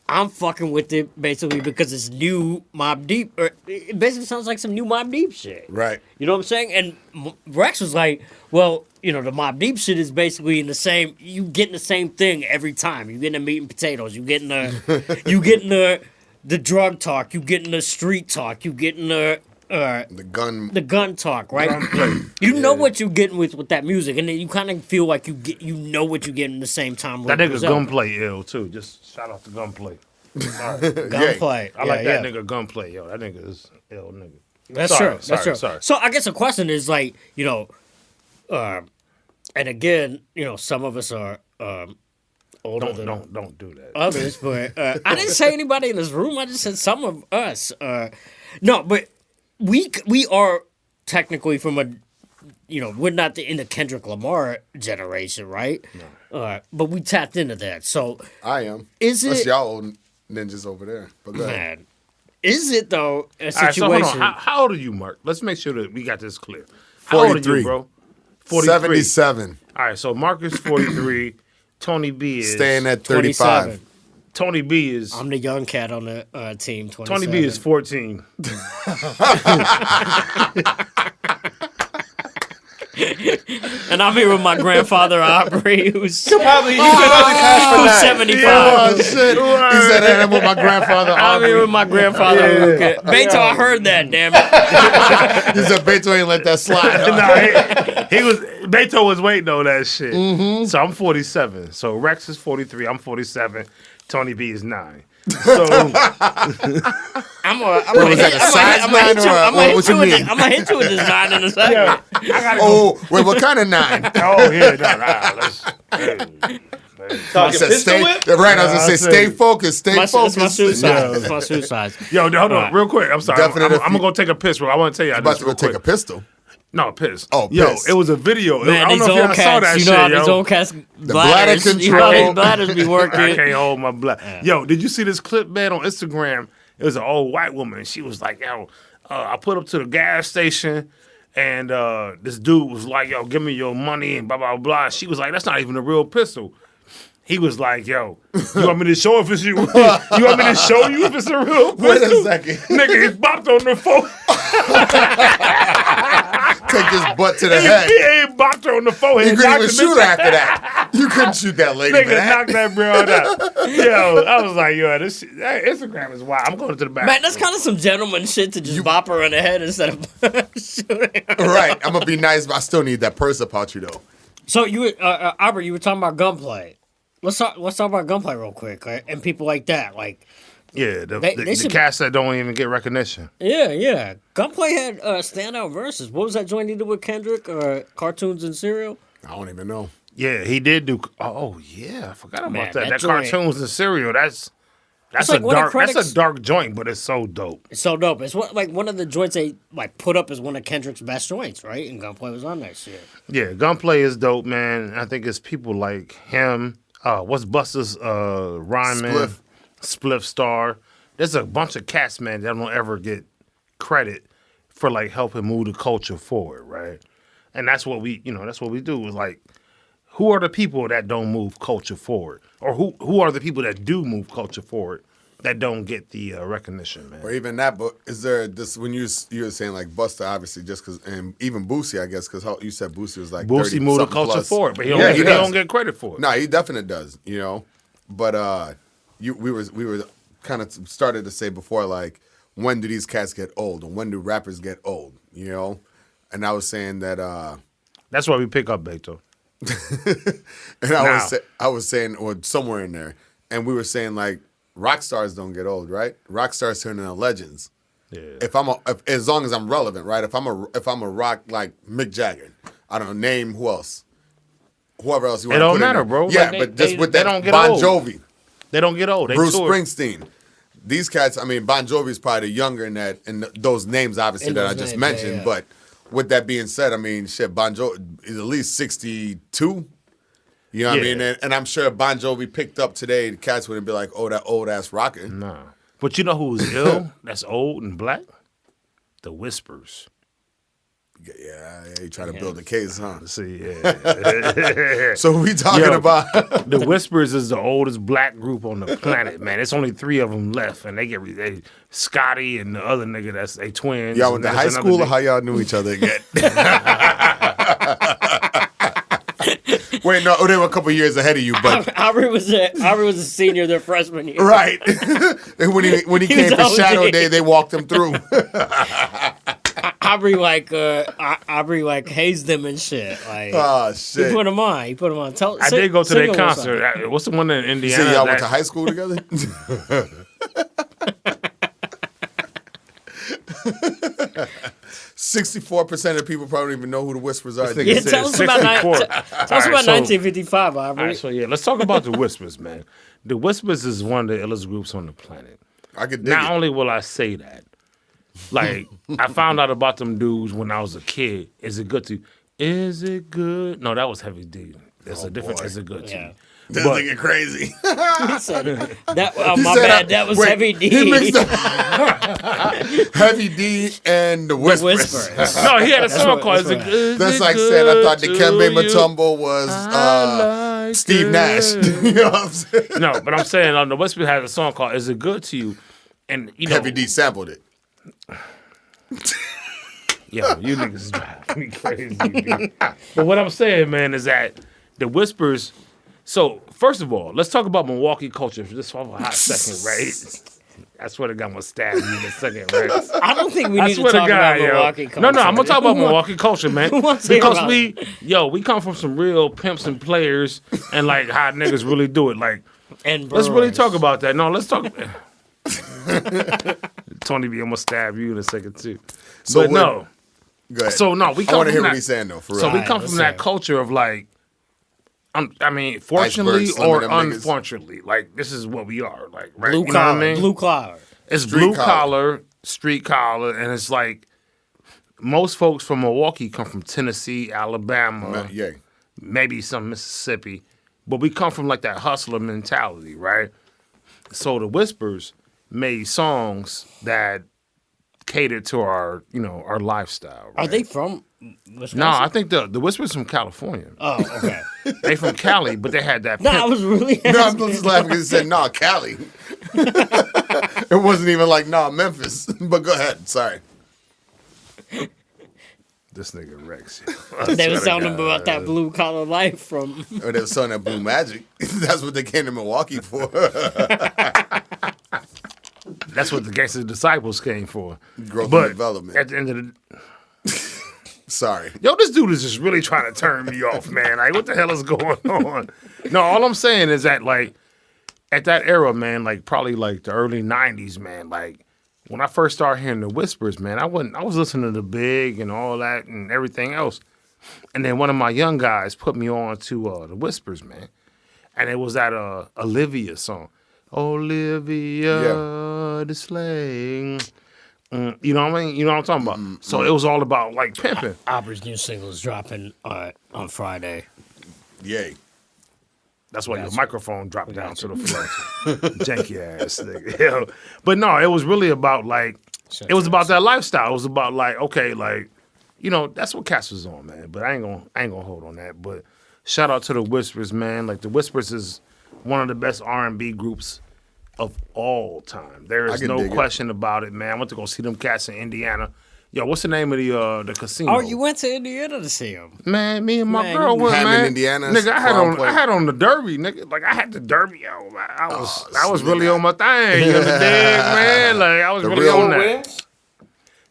I'm fucking with it basically because it's new Mobb Deep. Or it basically sounds like some new Mobb Deep shit. Right. You know what I'm saying? And Rex was like, well, the Mobb Deep shit is basically in the same, you getting the same thing every time. You getting the meat and potatoes. You getting the drug talk. You getting the street talk. You getting the gun talk, right? You know what you're getting with that music, and then you kind of feel like you know what you're getting the same time. That with nigga Griselda. Gunplay ill too. Just shout out to Gunplay. Gunplay. I like that nigga Gunplay, yo. That nigga is ill nigga. That's Sorry, true. That's sorry, true. sorry. So I guess the question is like, and again, some of us are older than Don't do that. others, but I didn't say anybody in this room. I just said some of us. No, but we are technically from a, we're not in the Kendrick Lamar generation, right? No. But we tapped into that. So I am. Is That's it- y'all old ninjas over there. But go ahead. man, is it though a All right, so situation? hold on. How old are you, Mark? Let's make sure that we got this clear. How old are 43. you, bro? 43. 77. All right, so Mark is 43. Tony B is Staying at 35. 27. Tony B is I'm the young cat on the team. 27. Tony B is 14. And I'm here with my grandfather Aubrey, who's Probably, you could probably cash for that. 75. Oh, shit. He said that I'm with my grandfather. I'm here with my grandfather. Okay. Beto, I heard that, damn it. He said Beto ain't let that slide. Nah, he was Beto was waiting on that shit. So I'm 47. So Rex is 43. I'm 47. Tony B is 9. So I'm was that, a size nine or what you mean? I'm gonna hit you with this 9 in a second. yeah, I gotta go. Oh, wait, what kind of 9? Oh yeah, nah, let's. Hey. Talking Said pistol stay, whip? right, I was going to say, stay focused, stay It's focused. my shoe size. It's my shoe size. Yo, hold on, real quick. I'm sorry. Definite I'm gonna go take a piss, bro. I want to tell you About this to real go take quick. a pistol. No, piss. Oh, Yo, piss. it was a video. Man, I don't these know if old y'all saw that cats, shit, you know how yo. these old cats bladder bladders, you know how control. these bladders be I working. can't hold my blood. Yo, did you see this clip, man, on Instagram? It was an old white woman, and she was like, yo, I put up to the gas station, and this dude was like, yo, give me your money, and blah, blah, blah. She was like, that's not even a real pistol. He was like, yo, you want me to show if it's you? You want me to show you if it's a real pistol? Wait a second. Nigga, he bopped on the phone. Take his butt to the He head. ain't bopped her on the forehead. You couldn't knocked even the shoot bitch after that. You couldn't shoot that lady for Nigga that. knocked that broad out. Yo, I was like, yo, this shit, that Instagram is wild. I'm going to the back. Man, that's kind of some gentleman shit to just bop her in the head instead of shooting her. Right, I'm going to be nice, but I still need that purse about you, though. So you, Albert, you were talking about gunplay. Let's talk about gunplay real quick, right? And people like that, like. Yeah, They the should- cats that don't even get recognition. Yeah. Gunplay had standout verses. What was that joint he did with Kendrick? Cartoons and Cereal? I don't even know. Yeah, he did do. Oh yeah, I forgot about Man, that. that That joint- cartoons and cereal. That's That's like a one of dark. That's Critics- a dark joint, but it's so dope. It's so dope. It's one of the joints they like put up as one of Kendrick's best joints, right? And Gunplay was on that shit. Yeah, Gunplay is dope, man. I think it's people like him. What's Busta's Rhyme man? Spliff Star. There's a bunch of cats, man, that don't ever get credit for like helping move the culture forward, right? And that's what we do is like, who are the people that don't move culture forward? Or who are the people that do move culture forward that don't get the recognition, man? Or even that, but is there this, when you were saying like Busta, obviously, just because, and even Boosie, I guess, because you said Boosie was like Boosie moved the culture plus. forward, but he does. don't get credit for it. No, he definitely does, But we were kind of started to say before, like, when do these cats get old? And when do rappers get old, And I was saying that... That's why we pick up Beto. And I was saying, or somewhere in there, and we were saying like rock stars don't get old, right? Rock stars turn into legends. Yeah. As long as I'm relevant, right? If I'm a rock like Mick Jagger, I don't know, name who else, whoever else you want. It to don't put in matter, there. bro. Yeah, Like, but they just with they that don't get Bon old. Jovi, They don't get old. They Bruce toured. Springsteen. These cats, I mean, Bon Jovi's probably younger in that, and those names obviously In that those I just names, mentioned. yeah. But with that being said, I mean, shit, Bon Jovi is at least 62. You know what I Yeah. mean? And I'm sure if Bon Jovi picked up today, the cats wouldn't be like, oh, that old ass rocker. Nah. But you know who's ill? That's old and black? The Whispers. Yeah, you trying to build a case, huh? See, yeah. So we talking Yo, about The Whispers is the oldest black group on the planet, man. It's only 3 of them left, and they Scotty and the other nigga that's they twins. y'all and went to there's high another school or nigga. how y'all knew each other again? Wait, no, they were a couple years ahead of you, but Aubrey was a senior their freshman year. right. And when he came was for always Shadow there. Day, they walked him through. Aubrey like hazed them and shit. Like Oh he shit! put them on. He put them on. I did go to their concert. What's the one in You Indiana? say y'all went that- to high school together? 64% of people probably don't even know who the Whispers are. This nigga Yeah, said tell us about 64. tell us about 1955, All Aubrey. right, so yeah, let's talk about the Whispers, man. The Whispers is one of the illest groups on the planet. I could dig Not it. only will I say that, like I found out about them dudes when I was a kid. Is it good to you? Is it good? No, that was Heavy D. There's a different. boy. Is it good to Yeah. you? This But- nigga crazy. He said that. Oh, He my said, bad. That was wait, Heavy D. He mixed up Heavy D and the Whispers. Whispers. No, he had a song what- called that's Is It what- Good? That's Is like It saying I thought Good Dikembe to You? Mutombo was I like Steve Nash. it. You know what I'm saying? No, but I'm saying the Whispers had a song called "Is It Good to You," and you know, Heavy D sampled it. yo, you niggas drive me crazy. Dude. But what I'm saying, man, is that the Whispers. So first of all, let's talk about Milwaukee culture just for a hot second, right? I swear to God, I'm gonna stab you in a second, right? I don't think we I need to swear to talk God, about yo. Milwaukee culture. No, I'm gonna talk about Milwaukee culture, man. wants to hear Because about we come from some real pimps and players, and like how niggas really do it. Like, And let's really Brewers. talk about that. No, let's talk. Tony B, I'm gonna stab you in a second too. So But what- no, Go ahead. so no, we I come want to from hear that. what he's saying though, for real. So we Alright, come let's from that say it. culture of like, I mean, fortunately Iceberg, some or of them niggas. unfortunately, like this is what we are, like right. Blue You know what I collar. mean? Blue collar. It's Street blue collar. collar, street collar, and it's like most folks from Milwaukee come from Tennessee, Alabama, yeah. maybe some Mississippi, but we come from like that hustler mentality, right? So the Whispers made songs that catered to our, our lifestyle. Are Right? they from Wisconsin? No, I think the Whispers from California. Oh, okay. They from Cali, but they had that. No, pimp- I was really. No, I'm asking. just laughing because he said, nah, Cali. It wasn't even like, nah, Memphis. But go ahead. Sorry. This nigga Rex. They was telling them about that blue collar life from. Or they were selling that Blue Magic. That's what they came to Milwaukee for. That's what the Gangster Disciples came for. Growth But and development. at the end of the Sorry. Yo, this dude is just really trying to turn me off, man. Like, what the hell is going on? No, all I'm saying is that, like, at that era, man, like, probably, like, the early 90s, man, like, when I first started hearing the Whispers, man, I was listening to the Big and all that and everything else. And then one of my young guys put me on to the Whispers, man. And it was that Olivia song. Olivia the slang. You know what I mean? You know what I'm talking about? So it was all about like pimping. Aubrey's new single is dropping on Friday. Yay. That's why your microphone dropped down to the floor. Janky ass nigga. Yeah. But no, it was really about like, it was about that lifestyle. It was about like, okay, like, you know, that's what Cass was on, man. But I ain't gonna hold on that. But shout out to the Whispers, man. Like the Whispers is one of the best R&B groups of all time. There is no question about it, man. I went to go see them cats in Indiana. Yo, what's the name of the casino? Oh, you went to Indiana to see him? Man, me and my girl went, man. Hammond, Indiana. Nigga, I had on the derby, nigga. Like I had the derby. Yo, I was really on my thing. You know the dig, man. Like I was really on that. Wins?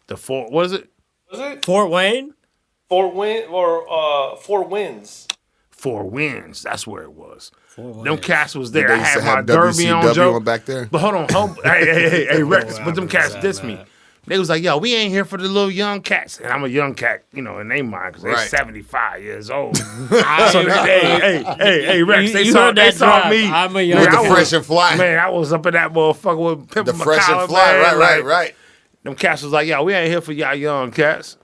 The Fort, what is it? Was it Fort Wayne? Fort Wins? Four Winds. That's where it was. Them Them cats was there. They I used had to my have derby on, WCW Joe. back there. But hold on. Hey, Rex. But them cats dissed me. They was like, yo, we ain't here for the little young cats. And I'm a young cat, you know, in their mind, because they're 75 years old. So hey, Rex, they saw me. I'm a young With the cat. fresh and fly. Man, I was up in that motherfucker with pimping The my fresh collar, and fly. man. Right. Like, them cats was like, yo, we ain't here for y'all young cats.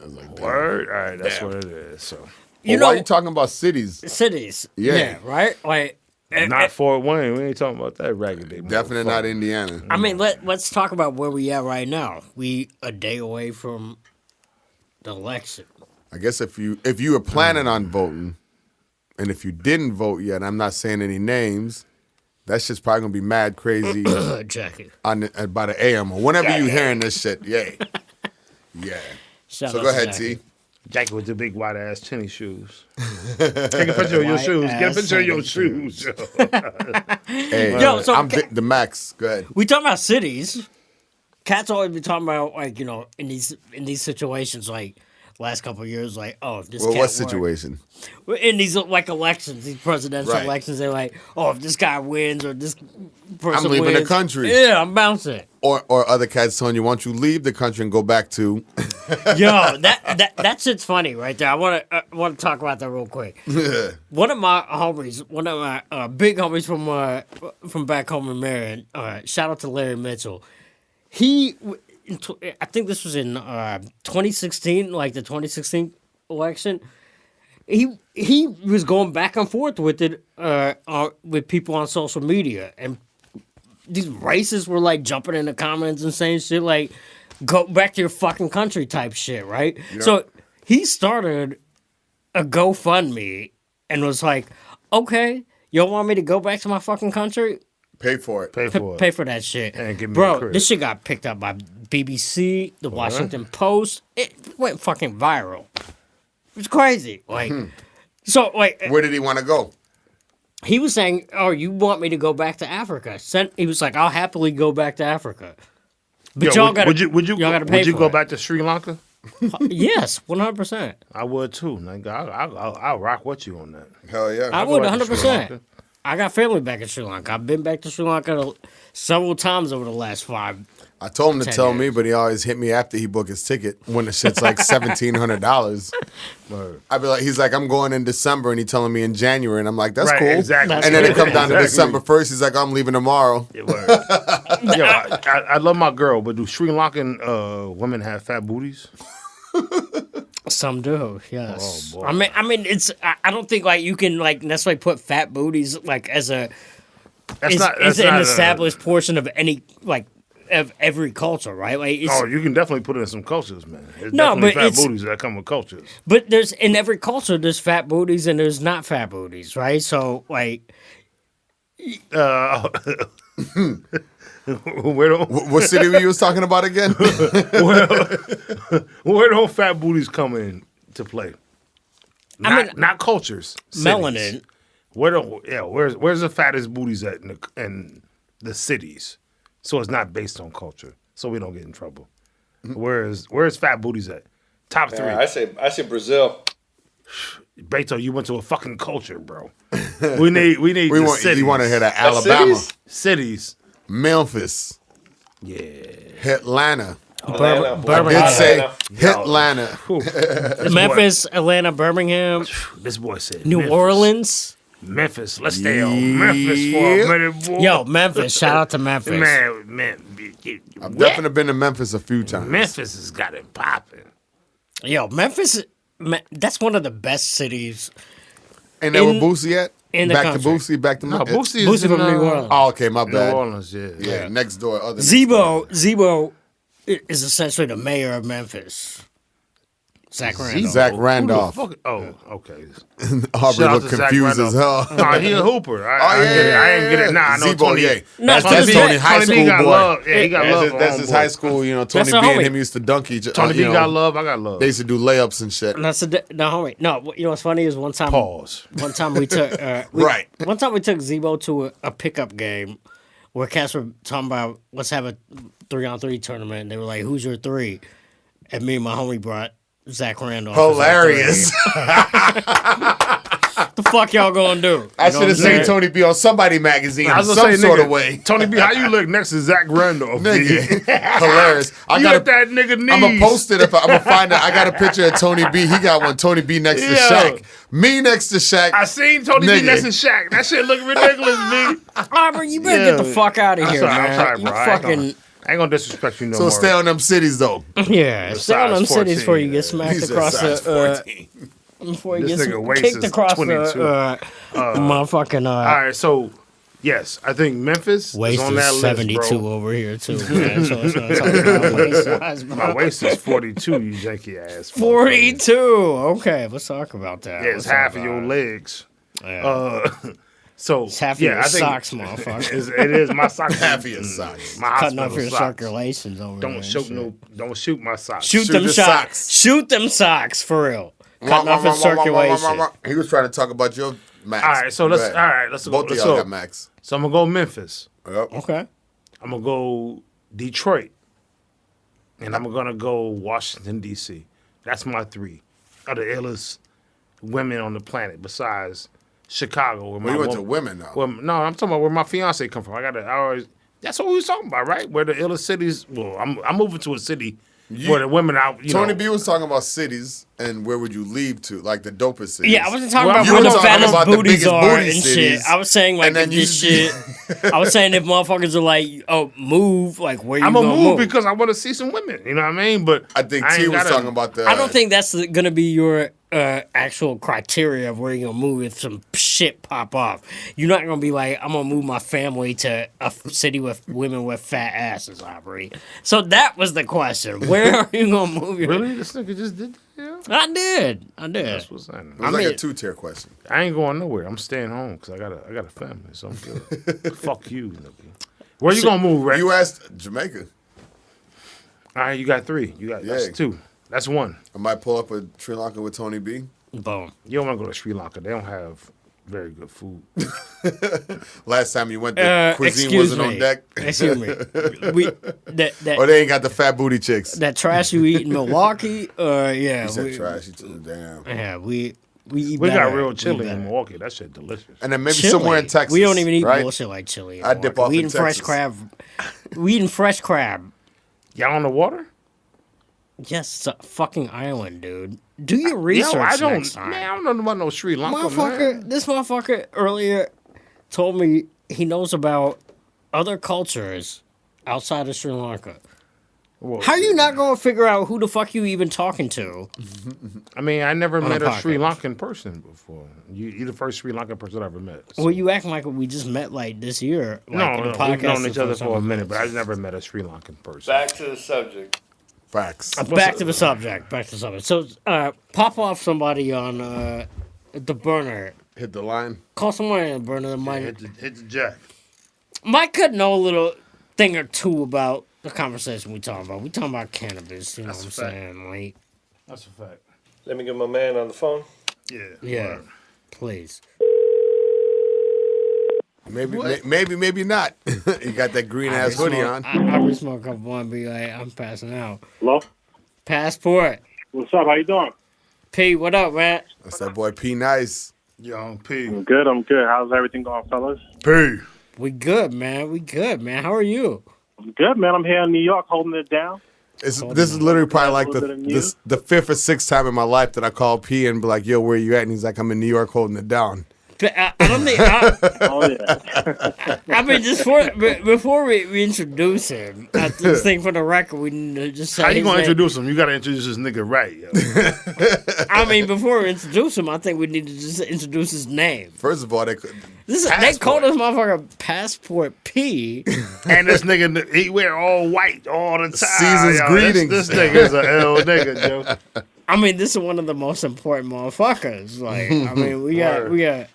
I was like, damn. Word? All right, that's what it is. So You Why know, are you talking about cities? cities. Yeah. Right? Like, not Fort Wayne. We ain't talking about that raggedy. Definitely not Indiana. I mean, let's talk about where we at right now. We a day away from the election. I guess if you were planning on voting, and if you didn't vote yet, I'm not saying any names, that shit's probably gonna be mad crazy Jackie. by the AM or whenever you hearing this shit. Yeah. Shout So out go to ahead, Jackie. T. Jackie with the big white ass chinny shoes. Take a picture of your shoes. Get a picture of your shoes. Hey, Yo, so I'm the Max. Go ahead. We talking about cities. Cats always be talking about like, you know, in these situations, like last couple of years, like, oh, if this Well, cat what won- situation? in these like elections, these presidential Right. elections, they're like, oh, if this guy wins or this person I'm leaving wins, the country. Yeah, I'm bouncing. Or other cats telling you, why don't you leave the country and go back to? Yo, that shit's funny right there. I want to talk about that real quick. One of my homies, one of my big homies from back home in Maryland. Shout out to Larry Mitchell. I think this was in 2016, like the 2016 election. He was going back and forth with it with people on social media, and these racists were like jumping in the comments and saying shit like, go back to your fucking country type shit, right? Yeah. So he started a GoFundMe and was like, okay, you want me to go back to my fucking country? Pay for it. Pay for it. Pay for that shit. And give me a Bro, crib. this shit got picked up by BBC, the Washington Post. It went fucking viral. It was crazy. Like, so, like, Where did he want to go? he was saying, oh, you want me to go back to Africa? He was like, I'll happily go back to Africa. But Yo, y'all gotta, would you y'all gotta pay would you for go it. back to Sri Lanka? Yes, 100%. I would too. Nigga. I'll rock with you on that. Hell yeah. I go would back to Sri 100%. Lanka. I got family back in Sri Lanka. I've been back to Sri Lanka several times over the last 5. I told him to 10 tell me, years. but he always hit me after he booked his ticket when the shit's like $1,700. I'd be like, he's like, I'm going in December, and he telling me in January, and I'm like, that's Right, cool. exactly. And then it comes down to Exactly. December 1st. He's like, I'm leaving tomorrow. Yo, I love my girl, but do Sri Lankan women have fat booties? Some do, yes. Oh, boy. I mean, it's. I don't think like you can like necessarily put fat booties like as a. It's an established portion of any like of every culture, right? Like, it's, Oh, you can definitely put it in some cultures, man. There's No, definitely but fat it's- booties that come with cultures. but there's in every culture there's fat booties and there's not fat booties, right? So like, Where don't What city were you was talking about again? where don't fat booties come in to play? Not cultures. Cities. melanin. Where's the fattest booties at in the cities? So it's not based on culture. So we don't get in trouble. Where's fat booties at? Top 3. Yeah, I say Brazil. Beto, you went to a fucking culture, bro. We need the cities. You want to hear that That's Alabama, cities? Cities. Memphis, Yeah. Atlanta. Atlanta. Birmingham. I did say Atlanta. Atlanta. Memphis, Atlanta, Birmingham, This boy said New Memphis. Orleans. Memphis. Let's stay on Memphis for a minute, boy. Yo, Memphis. Shout out to Memphis. Man. I've definitely been to Memphis a few times. Memphis has got it popping. Yo, Memphis. That's one of the best cities. And there where Boosie at? In the back country. to Boosie, back to No, Memphis. Boosie is Boosie in, from New Orleans. Oh, okay, my bad. New Orleans, yeah. Yeah, next door. Other Zebo is essentially the mayor of Memphis. Zach Randolph. Zach Who the Randolph. fuck- Oh, okay. Aubrey Shout out look to Zach confused as hell. Randolph. Nah, he a hooper. I ain't get it. Nah, I know Zebo, Tony. yeah. No, That's Tony Tony B- high Tony B school got boy. love. Yeah, he got love. That's his high school. You know, Tony That's B a and homie. him used to dunk each other. Tony B got love. I got love. They used to do layups and shit. No, homie. No, you know what's funny is one time. Pause. One time we took. Right. One time we took Zebo to a pickup game where cats were talking about let's have a 3-on-3 tournament. And they were like, "Who's your 3?" And me and my homie brought Zach Randolph. as our Hilarious. 3. What the fuck y'all gonna do? I You know should have what I'm seen saying? Tony B on somebody magazine I in was some gonna say, sort nigga, of way. Tony B, how you look next to Zach Randolph? Nigga. nigga? Hilarious. I You got at that nigga knees. I'm gonna post it I'm gonna find it. I got a picture of Tony B. He got one. Tony B next to Yeah. Shaq. Me next to Shaq. I seen Tony B Nigga. next to Shaq. That shit look ridiculous, me. Aubrey, you better get the fuck out of here, man. I'm sorry, You bro. fucking I ain't gonna disrespect you no So more. stay on them cities though. yeah. Stay on them size cities 14, before you get yeah. smacked He said across size the 14. before you This get nigga waist kicked is across 22. the motherfucking All right, so yes, I think Memphis waist is on that is list, 72 bro. over here too, man. So it's gonna talk about waist size, bro. My waist is 42, you janky ass. motherfucker. 42. Okay, let's talk about that. Yeah, it's Let's talk half of about your it. legs. Yeah. So It's half of yeah, your I think socks, motherfucker. it is my socks. Half of your socks. My Cutting off hospital your socks. circulations over there. Don't and shoot shit. don't shoot my socks. Shoot Shoot them the socks. socks. Shoot them socks for real. Cutting off his circulation. He was trying to talk about your Max. All right, so let's Go ahead. let's Both let's of y'all go. got Max. So I'm gonna go Memphis. Yep. Okay. I'm gonna go Detroit, and I'm gonna go Washington D.C. That's my 3 of the illest women on the planet besides Chicago. Where We went to women now. Well, no, I'm talking about where my fiance come from. That's what we was talking about, right? Where the illest cities. Well, I'm moving to a city where the women out. You Tony know, B was talking about cities and where would you leave to, like the dopest cities. Yeah, I wasn't talking Well, about you where were the talking fattest about the booties biggest are booty and shit. cities. I was saying like And then if this you- shit. I was saying if motherfuckers are like, oh, move, like where you I'm gonna gonna move because I want to see some women. You know what I mean? But I think ain't T was gotta- talking about the. I don't think that's gonna be your actual criteria of where you're gonna move if some shit pop off. You're not gonna be like, I'm gonna move my family to a city with women with fat asses, Aubrey. So that was the question. Where are you gonna move your? Really, this nigga just did. Yeah, I did. that's what's happening. It was like a 2-tier question. I ain't going nowhere. I'm staying home because I got a family, so I'm good. Fuck you, nigga. Where you gonna move, Rex? You asked Jamaica. All right, you got 3. You got that's Yeah. 2. That's 1. I might pull up with Sri Lanka with Tony B. Boom. You don't want to go to Sri Lanka. They don't have very good food. Last time you went, the cuisine Excuse wasn't me. on deck. Excuse me. Or they ain't got the fat booty chicks. That trash you eat in Milwaukee, yeah. He said trash. He said, damn. Yeah, we eat We better. got real We chili better. in Milwaukee. That shit delicious. And then maybe Chili. somewhere in Texas. We don't even eat right? bullshit like chili. in I dip Milwaukee. off We in eating fresh Texas. crab. We eating fresh crab. Y'all on the water? Yes, it's a fucking island, dude. Do your research Yo, I don't. next time. Man, I don't know about no Sri Lanka, man. This motherfucker earlier told me he knows about other cultures outside of Sri Lanka. Well, How you not gonna figure out who the fuck you even talking to? I mean, I never met a a Sri podcast. Lankan person before. You're the first Sri Lankan person I ever met. So. Well, you acting like we just met like this year. Like, no, in the we've podcast known the each other first for a time. minute, but I've never met a Sri Lankan person. Back to the subject. Facts. Back to the subject. Back to the subject. So, pop off somebody on the burner. Hit the line. Call someone on the burner that might Hit the jack. could know a little thing or two about the conversation we talking about. We talking about cannabis. You know what I'm saying? Like, That's a fact. Let me get my man on the phone. Yeah. yeah, Word. please. Maybe not. You got that green ass hoodie on. I would smoke a couple one and be like, I'm passing out. Hello? Passport. What's up? How you doing? P, what up, man? That's that boy P Nice. Young P. I'm good. How's everything going, fellas? P. We good, man. We good, man. How are you? I'm good, man. I'm here in New York holding it down. This is literally probably like A little bit of news. the 5th or 6th time in my life that I call P and be like, yo, where you at? And he's like, I'm in New York holding it down. I don't think. Oh yeah. I mean, before we introduce him, I just think for the record we need to just say. How you his gonna name. introduce him? You gotta introduce this nigga right, yo. I mean, before we introduce him, I think we need to just introduce his name. First of all, they could. They called this motherfucker Passport P. And this nigga, he wear all white all the time. Season's yo. greetings. This nigga's a L nigga, Joe. I mean, this is one of the most important motherfuckers. Like, I mean, we gotta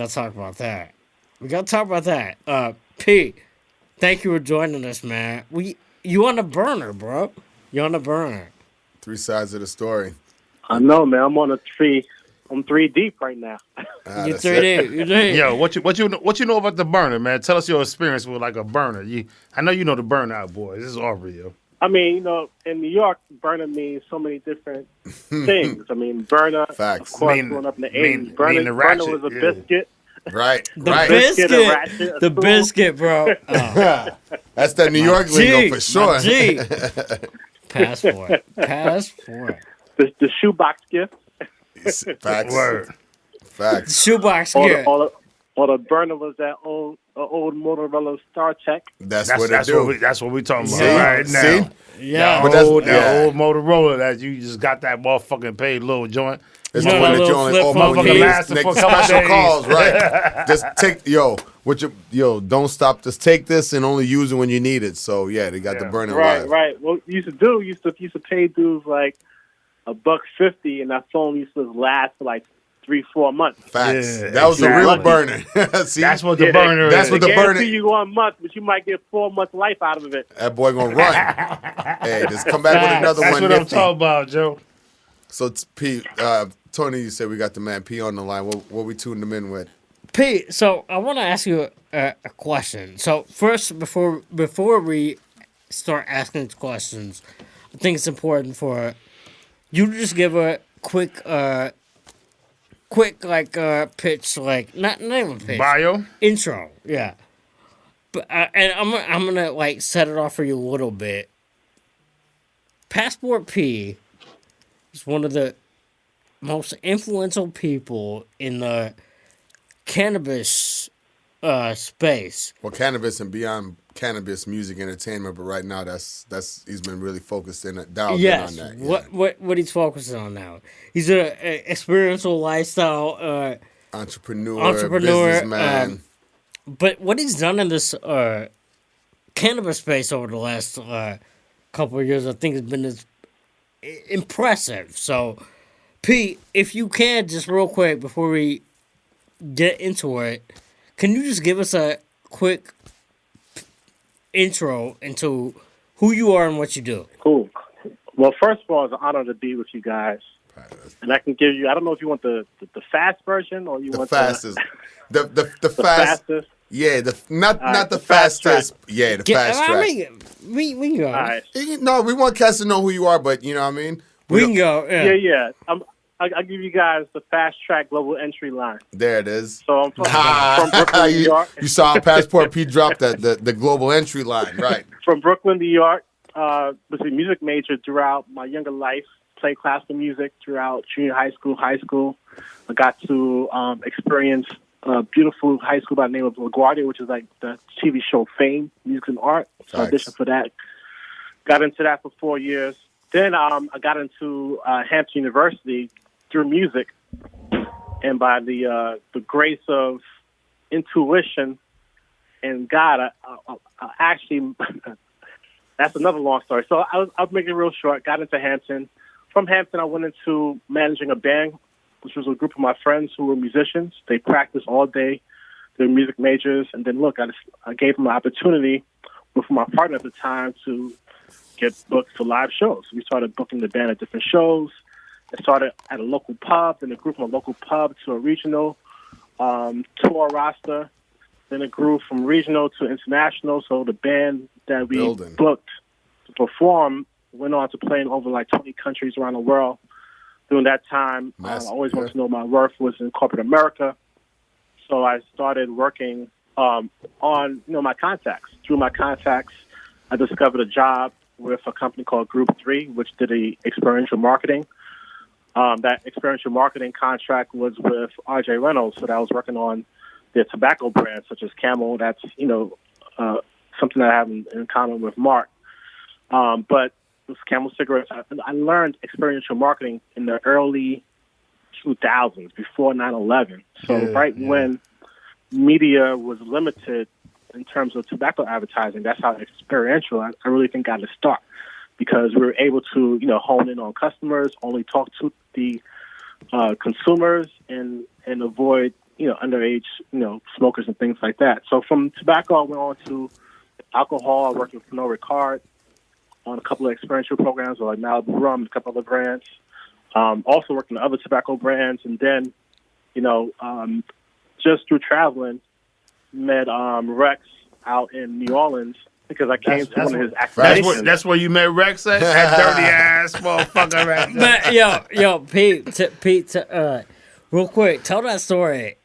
talk about that. We gotta talk about that. P, thank you for joining us, man. You on the burner, bro. You on the burner. 3 sides of the story. I know, man. I'm on a tree. I'm 3 deep right now. You 3D. You 3D. Yo, what you know about the burner, man? Tell us your experience with like a burner. I know you know the burnout boys. This is Aubrey, yo. I mean, you know, in New York, burner means so many different things. I mean, burner, Facts. of course, Mean- growing up in the mean- 80s, burner, mean the burner ratchet, was a yeah. biscuit. Right. The right. biscuit. A ratchet, a The spoon. biscuit, bro. Oh. That's that New York lingo for sure. G. Passport. The shoebox gift. Facts. Word. Facts. Shoebox Or gear. the burner was that old Motorola Star Tech. That's That's what it do. that's what we talking about See? right now. See? Yeah. But that's- That yeah. old Motorola that you just got that motherfucking paid little joint. It's You know the one that that you little only flip open phone when you motherfucker need lasted to for make a couple special days. calls, right? Just take, don't stop. Just take this and only use it when you need it. So yeah, they got the burning Right, live. right. Well, you used to pay dudes like $1.50, and that phone used to last for like 3-4 months. Facts. Yeah, That was the exactly. real burner. See, That's what the Yeah, burner that's is. what the They burner- guarantee you 1 month, but you might get 4 months life out of it. that boy gonna run. Hey, just come back with another That's one. what I'm nifty. talking about, Joe. So it's P, Tony, you said we got the man P on the line. What we tuned him in with? P, so I want to ask you a question. So first, before we start asking these questions, I think it's important for you to just give a quick pitch, like not even pitch, Bio. intro, yeah. But and I'm gonna like set it off for you a little bit. Passport P is one of the most influential people in the cannabis space. Well, cannabis and beyond cannabis, music, entertainment. But right now, that's he's been really focused in dialed Yes, in on that. Yeah. what he's focusing on now. He's a experiential lifestyle Entrepreneur, businessman. but what he's done in this cannabis space over the last couple of years, I think has been impressive. So, Pete, if you can, just real quick before we get into it, can you just give us a quick intro into who you are and what you do? Cool. Well, first of all, it's an honor to be with you guys. And I can give you, I don't know if you want the fast version or you The want fastest. The the fastest. Yeah, not right, the the fast fastest. Yeah, the fast track. I mean, we can go. all right. No, we want cats to know who you are, but you know what I mean? We can go. Yeah. I'll give you guys the fast track global entry line. There it is. So I'm from Brooklyn, New York. You saw a Passport P drop the global entry line, right? From Brooklyn, New York. Was a music major throughout my younger life. Played classical music throughout junior high school. I got to experience a beautiful high school by the name of LaGuardia, which is like the TV show Fame, Music and Art. So I auditioned for that. Got into that for 4 years. Then I got into Hampton University through music, and by the grace of intuition and God, I actually that's another long story. So I'll make it real short. Got into Hampton. From Hampton, I went into managing a band, which was a group of my friends who were musicians. They practiced all day. They were music majors. And then, look, I gave them an opportunity with my partner at the time to get booked for live shows. We started booking the band at different shows. It started at a local pub, then it grew from a local pub to a regional tour roster. Then it grew from regional to international. So the band that we booked to perform went on to play in over like 20 countries around the world. During that time, I always wanted to know my worth was in corporate America. So I started working on my contacts. Through my contacts, I discovered a job with a company called Group 3, which did experiential marketing. That experiential marketing contract was with R.J. Reynolds, so that I was working on their tobacco brands such as Camel. That's something that I have in common with Mark. But with Camel cigarettes, I learned experiential marketing in the early 2000s, before 9/11. So when media was limited in terms of tobacco advertising, that's how experiential I really think got to start, because we were able to hone in on customers, only talk to the consumers, and avoid underage smokers and things like that. So from tobacco, I went on to alcohol. I worked with Pernod Ricard on a couple of experiential programs like Malibu Rum, a couple other brands. Also worked on other tobacco brands, and then just through traveling, met Rex out in New Orleans because I came to one of his activations. That's where you met Rex at? That dirty ass motherfucker right there. But yo, Pete, real quick, tell that story.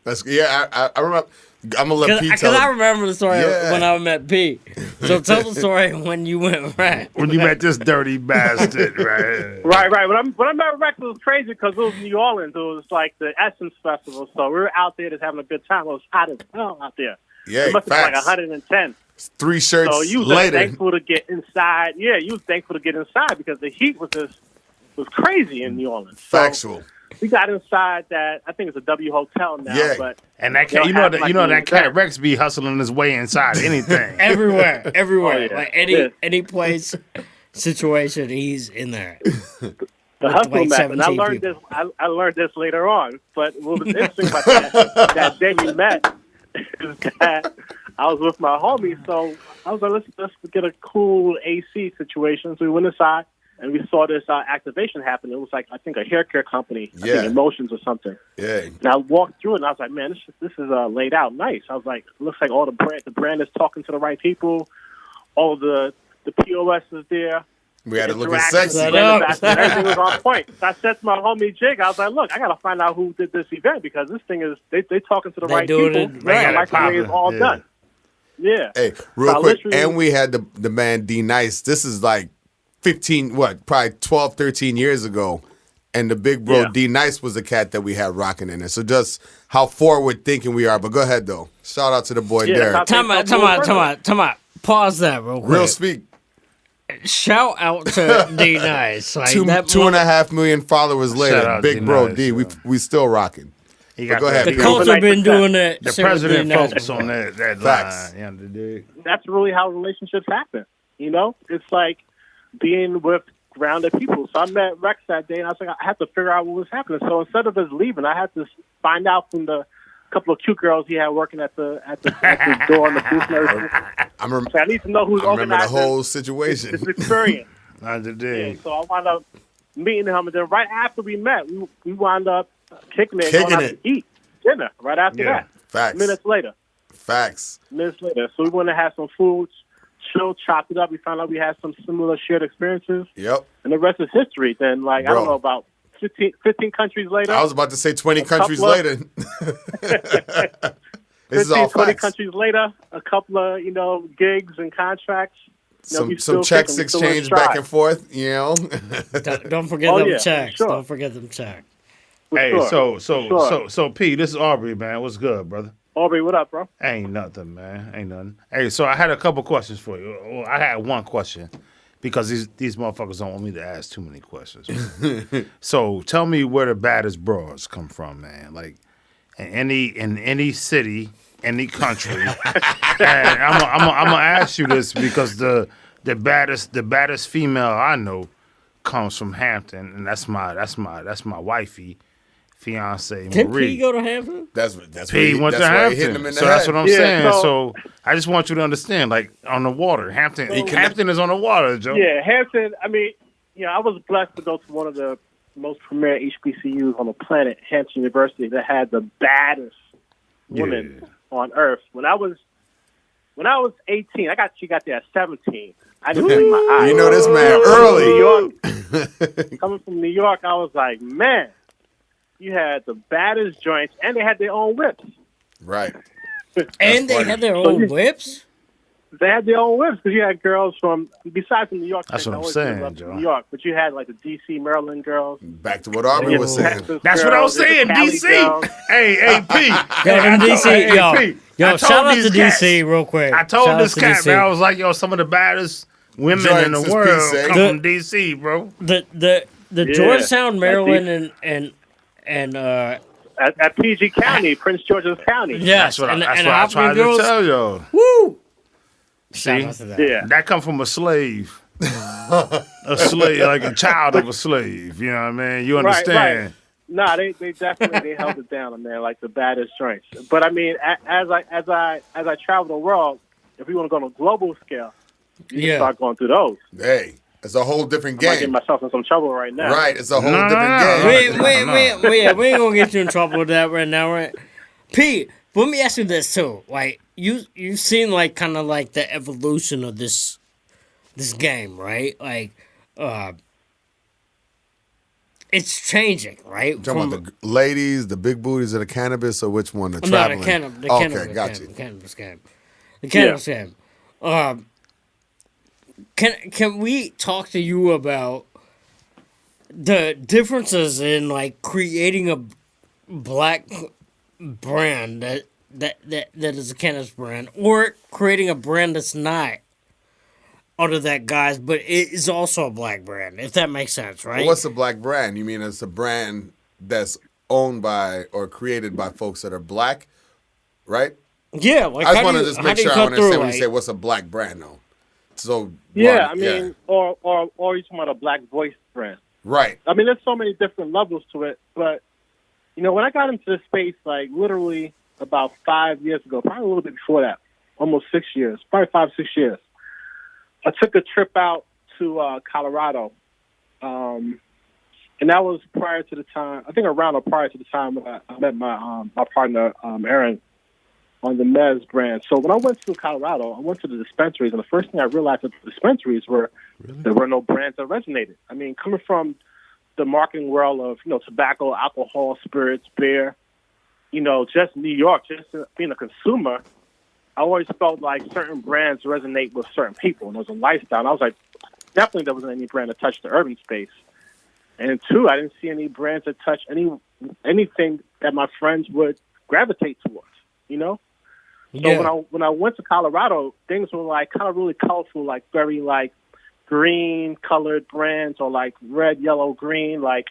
I remember. I'm gonna let Pete tell. Because I remember the story when I met Pete. So tell the story when you went right. When you met this dirty bastard, right? Right. When I met Rex, it was crazy because it was New Orleans. It was like the Essence Festival. So we were out there just having a good time. It was hot as hell out there. Yeah, it must have been like 110. 3 shirts so you was later. Thankful to get inside. Yeah, you was thankful to get inside because the heat was crazy in New Orleans. So Factual. We got inside that, I think it's a W Hotel now. Yeah. But and that cat, that cat Rex be hustling his way inside anything. everywhere. Oh, yeah. Like any place, situation, he's in there. The hustle map, and I learned this. I learned this later on. But what was interesting about that day we met is that I was with my homie. So I was like, let's get a cool AC situation. So we went inside. And we saw this activation happen. It was like, I think, a hair care company. I think Emotions or something. Yeah. And I walked through it, and I was like, man, this is laid out nice. I was like, it looks like all the brand is talking to the right people. All of the POS is there. We had it looking sexy. Everything was on point. So I said to my homie Jig, I was like, look, I got to find out who did this event because this thing is, they talking to the right people. I like the way it's all done. Yeah. Hey, real quick, and we had the man D Nice. This is like, probably 12, 13 years ago. And the big bro D Nice was the cat that we had rocking in it. So just how forward thinking we are. But go ahead though. Shout out to the boy Derek. Time out. Pause that real quick. Real speak. Shout out to D Nice. Like 2.5 million followers later. Big bro D. We still rocking. Go ahead. The culture been doing it. The president focused on that line. That's really how relationships happen. It's like being with grounded people. So I met Rex that day, and I was like, I have to figure out what was happening. So instead of us leaving, I had to find out from the couple of cute girls he had working at the door in the booth and everything. So I need to know who's organizing the whole situation. This experience. So I wound up meeting him, and then right after we met, we wound up kicking it, going out to eat dinner right after that. Facts. Minutes later. So we went to have some food. Chopped it up. We found out we had some similar shared experiences. Yep. And the rest is history. Then, I don't know, about 15 countries later. I was about to say 20 countries later. This is all 20 facts. countries later, a couple of, gigs and contracts. Some checks exchanged back and forth, Don't forget them checks. Sure. Don't forget them checks. Hey, so P, this is Aubrey, man. What's good, brother? Aubrey, what up, bro? Ain't nothing, man. Ain't nothing. Hey, so I had a couple questions for you. Well, I had one question because these motherfuckers don't want me to ask too many questions. So tell me where the baddest bras come from, man. Like in any city, any country. And I'm gonna ask you this because the baddest female I know comes from Hampton, and that's my wifey. Fiance Can Marie. P go to Hampton? That's P went to Hampton. So that's what I'm saying. So I just want you to understand, like on the water, Hampton is on the water, Joe. Yeah, Hampton. I mean, I was blessed to go to one of the most premier HBCUs on the planet, Hampton University, that had the baddest women on earth. When I was 18, she got there at 17. I didn't blink my eyes. You know this man early. Coming from New York, I was like, man. You had the baddest joints, and they had their own whips. Right. And they had their own whips? they had their own whips because you had girls from besides the New York. That's chicks, what I I'm always saying, loved Joe. New York, but you had like the D.C., Maryland girls. Back to what Aubrey was saying. Texas That's what I was girls, saying. the Cali DC. girls. Hey, P. Yo, them DC, yo, I told shout out these to cats- DC real quick. I told Shout this out to cat, DC. man, I was like, yo, some of the baddest women in Joints the is world PC. come from DC, bro. The Yeah. Georgetown, Maryland, and At PG County, Prince George's County. yes, That's what and I Hoffman tried girls. to tell y'all. Woo! See? Shout out to that. Yeah. That come from a slave. A slave, like a child of a slave. You know what I mean? You understand? Right. Nah, they definitely held it down, man, like the baddest joints. But I mean, as I travel the world, if we want to go on a global scale, you Yeah. start going through those. Hey, it's a whole different I might get game. myself in some trouble right now. Right, it's a whole No, different no, game. Wait, we ain't gonna get you in trouble with that right now, right? Pete, but let me ask you this too. Like you've seen like kind of like the evolution of this game, right? Like it's changing, right? Talking about the ladies, the big booties, or the cannabis, or which one? The No, traveling. the cannabis. Okay, got you. The cannabis game. The cannabis game. Can we talk to you about the differences in like creating a black brand that is a cannabis brand, or creating a brand that's not under that guise, but it is also a black brand, if that makes sense, right? What's a black brand? You mean it's a brand that's owned by or created by folks that are black, right? Yeah, like I just how want do to you- just how make do you sure I cut understand through, when you like- say what's a black brand, though. So Yeah, well, I mean, or you talking about a black voice brand. right. I mean, there's so many different levels to it, but you know, when I got into this space, like literally about 5 years ago, probably a little bit before that, almost 6 years, probably 5-6 years, I took a trip out to Colorado, and that was prior to the time. I think around or prior to the time when I met my partner Aaron on the MEZZ brand. So when I went to Colorado, I went to the dispensaries, and the first thing I realized at the dispensaries were there were no brands that resonated. I mean, coming from the marketing world of tobacco, alcohol, spirits, beer, just New York, just being a consumer, I always felt like certain brands resonate with certain people, and it was a lifestyle. And I was like, definitely there wasn't any brand that touched the urban space. And two, I didn't see any brands that touched anything that my friends would gravitate towards, So when I went to Colorado, things were like kind of really colorful, like very like green colored brands or like red, yellow, green. Like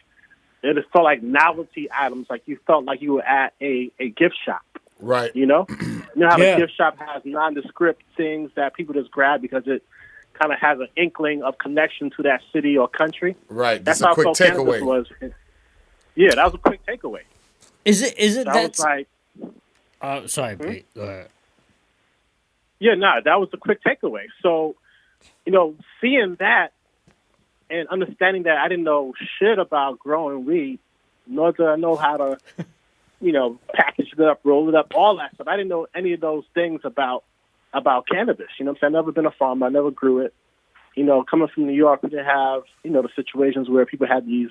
it just felt like novelty items. Like you felt like you were at a gift shop. Right. You know how Yeah. the gift shop has nondescript things that people just grab because it kind of has an inkling of connection to that city or country. Right. That's Just a how quick I felt cannabis takeaway. was. Yeah, that was a quick takeaway. Is it So I that's was like, sorry, Pete. Go ahead. that was the quick takeaway. So, seeing that and understanding that I didn't know shit about growing weed, nor did I know how to, package it up, roll it up, all that stuff. I didn't know any of those things about cannabis. I've never been a farmer. I never grew it. Coming from New York, we didn't have, the situations where people had these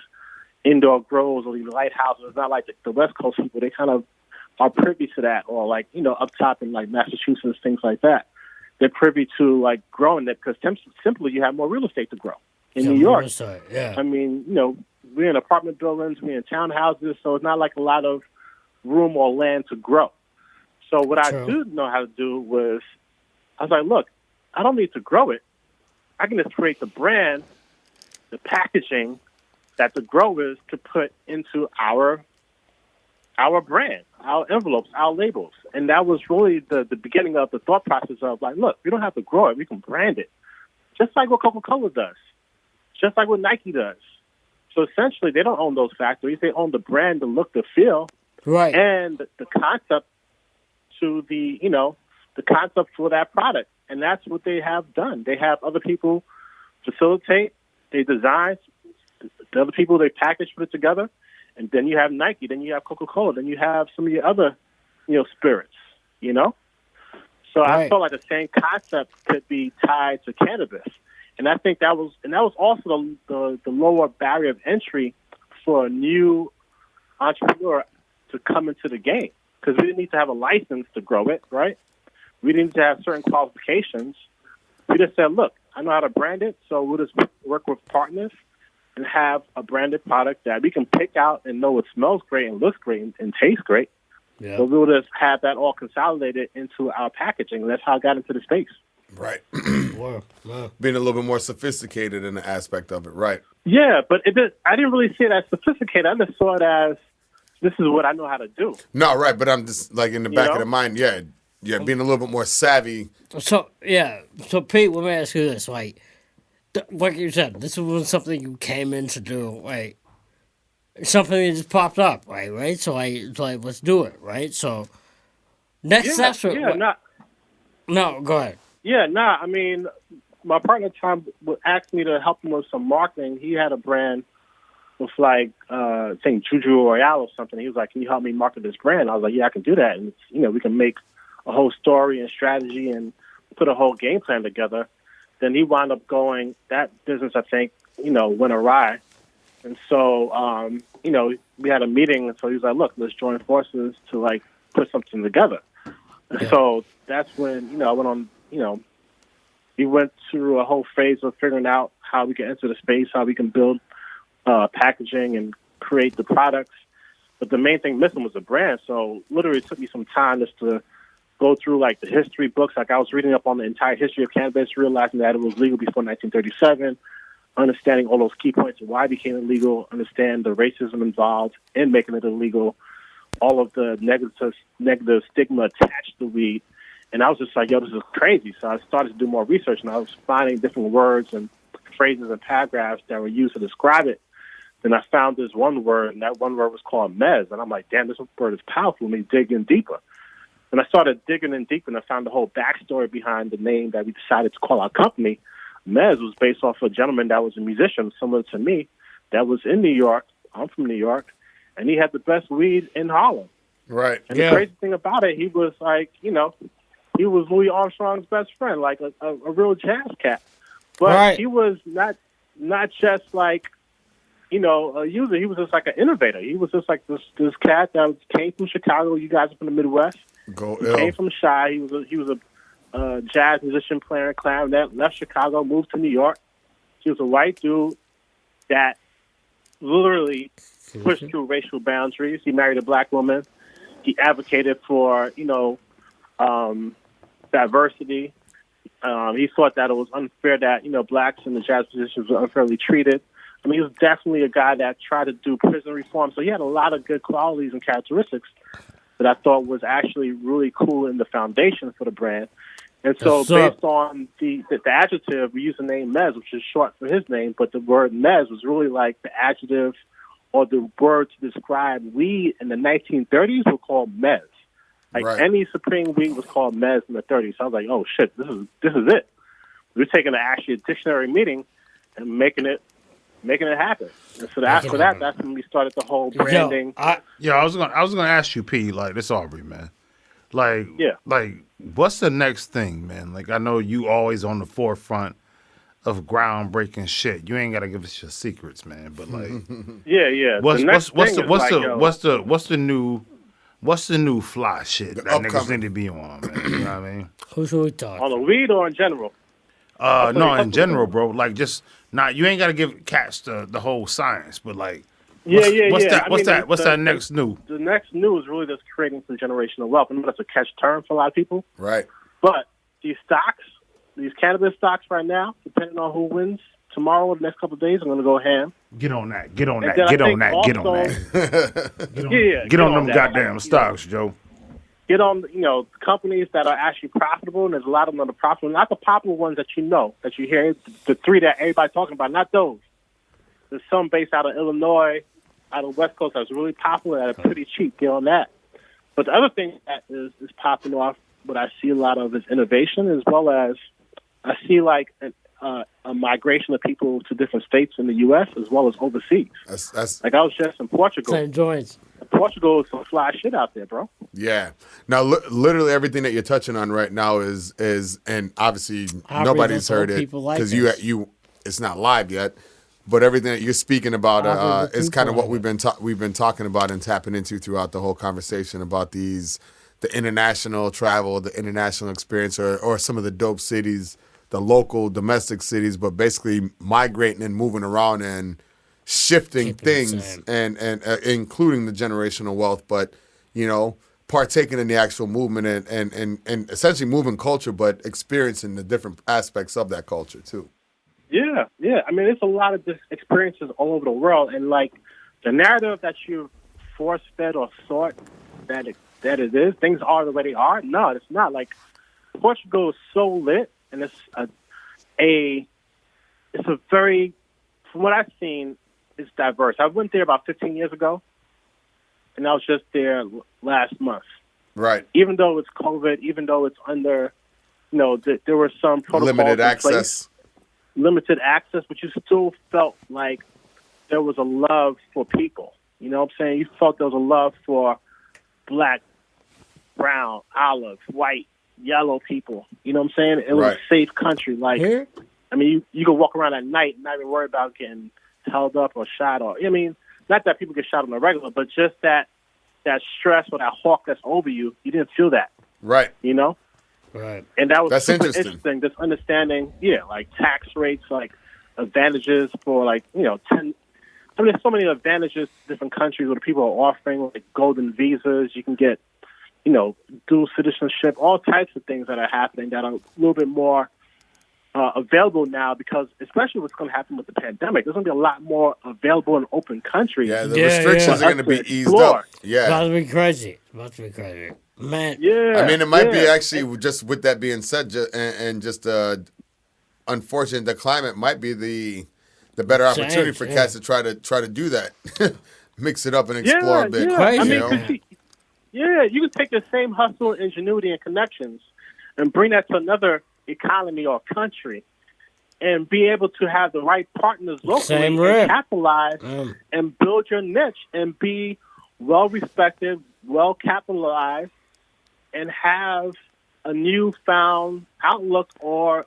indoor grows or these lighthouses. It's not like the West Coast people. They kind of are privy to that, or like, up top in like Massachusetts, things like that. They're privy to like growing it because simply you have more real estate to grow. In New York, Yeah. I mean, we're in apartment buildings, we're in townhouses, so it's not like a lot of room or land to grow. So what I True. do know how to do was, I was like, look, I don't need to grow it. I can just create the brand, the packaging that the growers could put into our brand, our envelopes, our labels. And that was really the beginning of the thought process of like, look, we don't have to grow it. We can brand it. Just like what Coca-Cola does. Just like what Nike does. So essentially, they don't own those factories. They own the brand, the look, the feel, Right. and the concept to the concept for that product. And that's what they have done. They have other people facilitate, they design, the other people, they package, put it together. And then you have Nike, then you have Coca-Cola, then you have some of your other, spirits, So I Right. felt like the same concept could be tied to cannabis. And I think that was also the lower barrier of entry for a new entrepreneur to come into the game. Because we didn't need to have a license to grow it, right? we didn't need to have certain qualifications. We just said, look, I know how to brand it, so we'll just work with partners and have a branded product that we can pick out and know it smells great and looks great and tastes great. Yeah. So we'll just have that all consolidated into our packaging. And that's how I got into the space. Right. Wow. Being a little bit more sophisticated in the aspect of it, right? Yeah, but I didn't really see it as sophisticated. I just saw it as, this is what I know how to do. No, right, but I'm just like in the back of know? the mind, yeah, being a little bit more savvy. So Pete, let me ask you this: like you said, this was something you came in to do, right? Something that just popped up, right? So it's like, let's do it, right? So next steps. No, go ahead. Yeah, I mean, my partner Tom would ask me to help him with some marketing. He had a brand with I think Juju Royale or something. He was like, "Can you help me market this brand?" I was like, "Yeah, I can do that." And we can make a whole story and strategy and put a whole game plan together. Then he wound up going, that business, I think, went awry. And so, we had a meeting. And so he was like, look, let's join forces to put something together. And so that's when, I went on, we went through a whole phase of figuring out how we can enter the space, how we can build packaging and create the products. But the main thing missing was the brand. So literally it took me some time just to go through the history books. I was reading up on the entire history of cannabis, realizing that it was legal before 1937, understanding all those key points of why it became illegal, understand the racism involved in making it illegal, all of the negative stigma attached to weed. And I was just like, yo, this is crazy. So I started to do more research, and I was finding different words and phrases and paragraphs that were used to describe it. Then I found this one word, and that one word was called MEZZ. And I'm like, damn, this word is powerful. Let me dig in deeper. And I started digging in deep, and I found the whole backstory behind the name that we decided to call our company. MEZZ was based off a gentleman that was a musician, similar to me, that was in New York. I'm from New York, and he had the best weed in Harlem. Right. And the crazy thing about it, he was he was Louis Armstrong's best friend, like a real jazz cat. But he was not just a user. He was just like an innovator. He was just like this cat that came from Chicago. You guys are from the Midwest. He came from Chi. He was a jazz musician, player in clarinet, left Chicago, moved to New York. He was a white dude that literally pushed through racial boundaries. He married a black woman. He advocated for, diversity. He thought that it was unfair that, blacks in the jazz musicians were unfairly treated. I mean, he was definitely a guy that tried to do prison reform. So he had a lot of good qualities and characteristics that I thought was actually really cool in the foundation for the brand. And so based on the adjective, we use the name MEZZ, which is short for his name, but the word MEZZ was really like the adjective or the word to describe weed in the 1930s were called MEZZ. Any Supreme weed was called MEZZ in the 30s. So I was like, oh shit, this is it. We're taking actually a dictionary meeting and making it happen. And so that's when we started the whole branding. I was gonna ask you, P, this Aubrey, man. What's the next thing, man? I know you always on the forefront of groundbreaking shit. You ain't gotta give us your secrets, man. But what's the new fly shit that niggas need to be on, man? You know what I mean? Who should we talk? On the weed or in general? No, in general, bro. You ain't gotta give cats the whole science, but what's that next new? The next new is really just creating some generational wealth. I know that's a catch term for a lot of people. Right. But these cannabis stocks right now, depending on who wins tomorrow or the next couple of days, I'm going to go ham. Get on that. Get on them goddamn stocks, Joe. Get on, companies that are actually profitable, and there's a lot of them that are profitable. Not the popular ones that that you hear, the three that everybody's talking about, not those. There's some based out of Illinois, out of the West Coast that's really popular that are pretty cheap. Get on that. But the other thing that is popping off, what I see a lot of is innovation, as well as I see a migration of people to different states in the U.S. as well as overseas. That's I was just in Portugal. St. John's. Portugal is some fly shit out there, bro. Yeah. Now, literally everything that you're touching on right now is, and obviously nobody's heard it because you, it's not live yet. But everything that you're speaking about is kind of what we've been talking about and tapping into throughout the whole conversation about these the international travel, the international experience, or some of the dope cities, the local domestic cities, but basically migrating and moving around and shifting things and including the generational wealth, but partaking in the actual movement and essentially moving culture, but experiencing the different aspects of that culture too. Yeah. I mean, it's a lot of just experiences all over the world, and like the narrative that you force-fed or sought that it is, things are the way they are. No, it's not. Like Portugal is so lit, and it's a very, from what I've seen, it's diverse. I went there about 15 years ago, and I was just there last month. Right. Even though it's COVID, even though it's under, there were some protocols limited in access. place, limited access, but you still felt like there was a love for people. You know what I'm saying? You felt there was a love for black, brown, olive, white, yellow people. You know what I'm saying? It was a safe country. Like, I mean, you could walk around at night and not even worry about getting held up or shot. Or, I mean, not that people get shot on the regular, but just that stress or that hawk that's over you, you didn't feel that. Right. Right. And that was that's super interesting. Just understanding, like tax rates, like advantages for there's so many advantages different countries where people are offering, like golden visas. You can get, dual citizenship, all types of things that are happening that are a little bit more available now, because especially what's going to happen with the pandemic, there's going to be a lot more available in open countries. Yeah, the restrictions are going to be eased up. Yeah. It's about to be crazy. Man. Yeah. I mean, it might be actually, just with that being said, and just unfortunate, the climate might be the better opportunity for cats to try to do that. Mix it up and explore a bit. I mean, you can take the same hustle, ingenuity, and connections and bring that to another economy or country and be able to have the right partners locally and capitalize and build your niche and be well-respected, well-capitalized, and have a newfound outlook or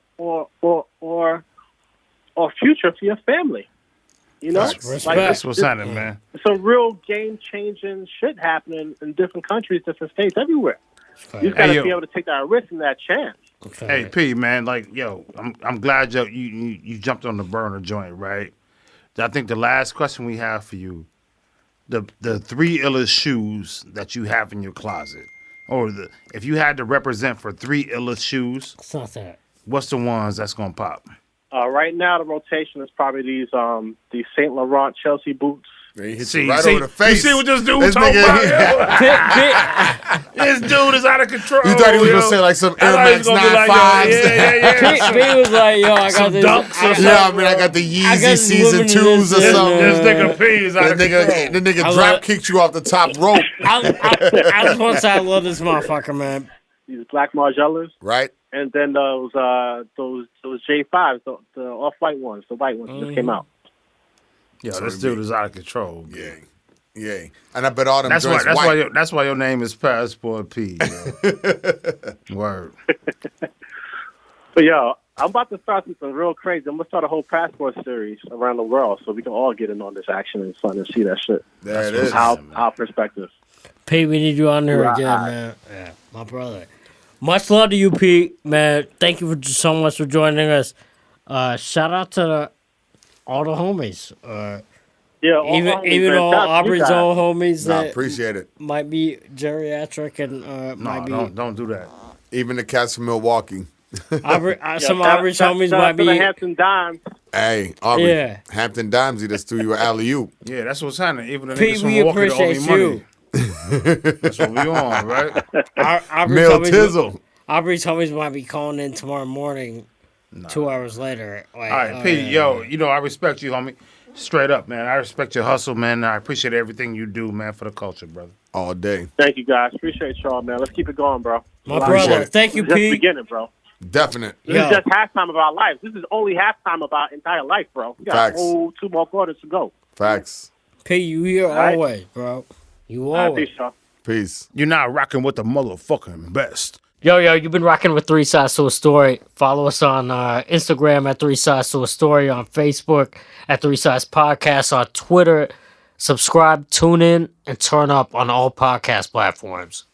future for your family. That's what's happening, man. Some real game-changing shit happening in different countries, different states, everywhere. You just got to be able to take that risk and that chance. Hey, P, man, I'm glad you jumped on the burner joint, right? I think the last question we have for you, the three illest shoes that you have in your closet, or if you had to represent for three illest shoes, what's the ones that's gonna pop? Right now, the rotation is probably these Saint Laurent Chelsea boots. He hits you right over the face. You see what this dude talking about? This dude is out of control. You thought he was going to say like some Air Max 95s? He was like, yo, I got this. Dunks I got the Yeezy Season 2s or something. This nigga P is out of control. The nigga drop kicked you off the top rope. I just want to say I love this motherfucker, man. These black Margielas. Right. And then those J5s, the off-white ones, the white ones that just came out. Yeah, this dude is out of control. Yeah. And I bet all them joints white. That's why your name is Passport P. Word. But yo, I'm about to start something real crazy. I'm gonna start a whole passport series around the world so we can all get in on this action and fun and see that shit. There it is. Our perspective. P, we need you on there again, man. Yeah, my brother. Much love to you, Pete, man. Thank you so much for joining us. Shout out to all the homies. Even all Aubrey's old homies that appreciate it. Might be geriatric and might be. Don't do that. Even the cats from Milwaukee. Some Aubrey's homies might be. Hampton Dimes. Hey, Aubrey. Hampton Dimes, he just threw you an alley-oop. Yeah, that's what's happening. Even the Pete, niggas from Milwaukee that owe me money. That's what we on, right? Mil Tizzle. Aubrey's homies might be calling in tomorrow morning, 2 hours later. Like, all right, Pete, I respect you, homie. Straight up, man. I respect your hustle, man. I appreciate everything you do, man, for the culture, brother. All day. Thank you, guys. Appreciate y'all, man. Let's keep it going, bro. My brother. Thank you, Pete. Just beginning, bro. Definite. This is just halftime of our lives. This is only halftime of our entire life, bro. We got a whole 2 more quarters to go. Facts. Pete, you here always, bro. You always. Peace, y'all. Peace. You're not rocking with the motherfucking best. Yo, you've been rocking with 3 Sides to a Story. Follow us on Instagram at 3 Sides to a Story, on Facebook at 3 Sides Podcast, on Twitter. Subscribe, tune in, and turn up on all podcast platforms.